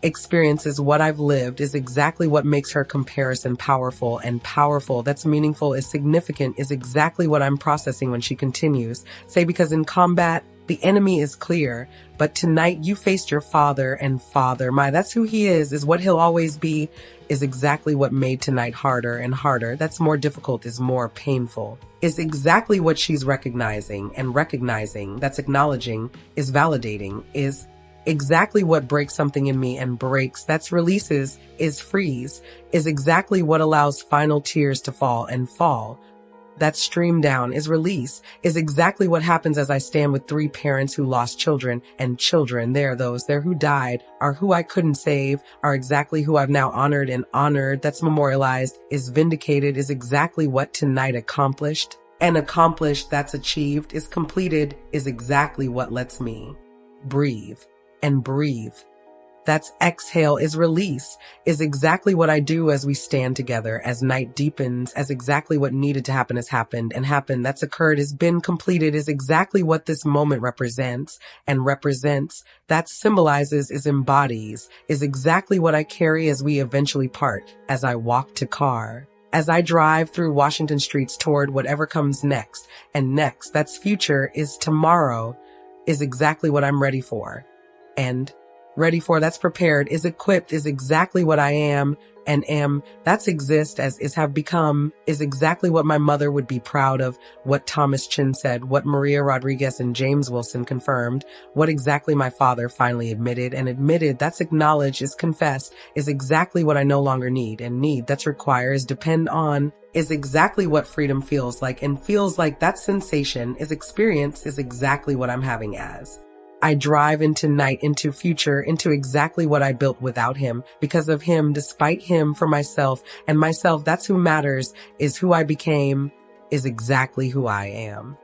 Experience is what I've lived, is exactly what makes her comparison powerful, and powerful, that's meaningful, is significant, is exactly what I'm processing when she continues. Say, because in combat, the enemy is clear, but tonight you faced your father, and father, that's who he is what he'll always be, is exactly what made tonight harder and harder, that's more difficult, is more painful, is exactly what she's recognizing, and recognizing, that's acknowledging, is validating, is exactly what breaks something in me, and breaks, that's releases, is freeze, is exactly what allows final tears to fall, and fall, That stream down is release, is exactly what happens as I stand with three parents who lost children, and children, they're those there who died, are who I couldn't save, are exactly who I've now honored, and honored, that's memorialized, is vindicated, is exactly what tonight accomplished, and accomplished, that's achieved, is completed, is exactly what lets me breathe and breathe. That's exhale, is release, is exactly what I do as we stand together, as night deepens, as exactly what needed to happen has happened, and happened, that's occurred, has been completed, is exactly what this moment represents, and represents, that symbolizes, is embodies, is exactly what I carry as we eventually part, as I walk to car. As I drive through Washington streets toward whatever comes next, and next, that's future, is tomorrow, is exactly what I'm ready for. And ready for, that's prepared, is equipped, is exactly what I am, and am, that's exist, as is have become, is exactly what my mother would be proud of, what Thomas Chin said, what Maria Rodriguez and James Wilson confirmed, what exactly my father finally admitted, and admitted, that's acknowledged, is confessed, is exactly what I no longer need, and need, that's require, is depend on, is exactly what freedom feels like, and feels like that sensation, is experience, is exactly what I'm having as. I drive into night, into future, into exactly what I built without him, because of him, despite him, for myself, and myself, that's who matters, is who I became, is exactly who I am.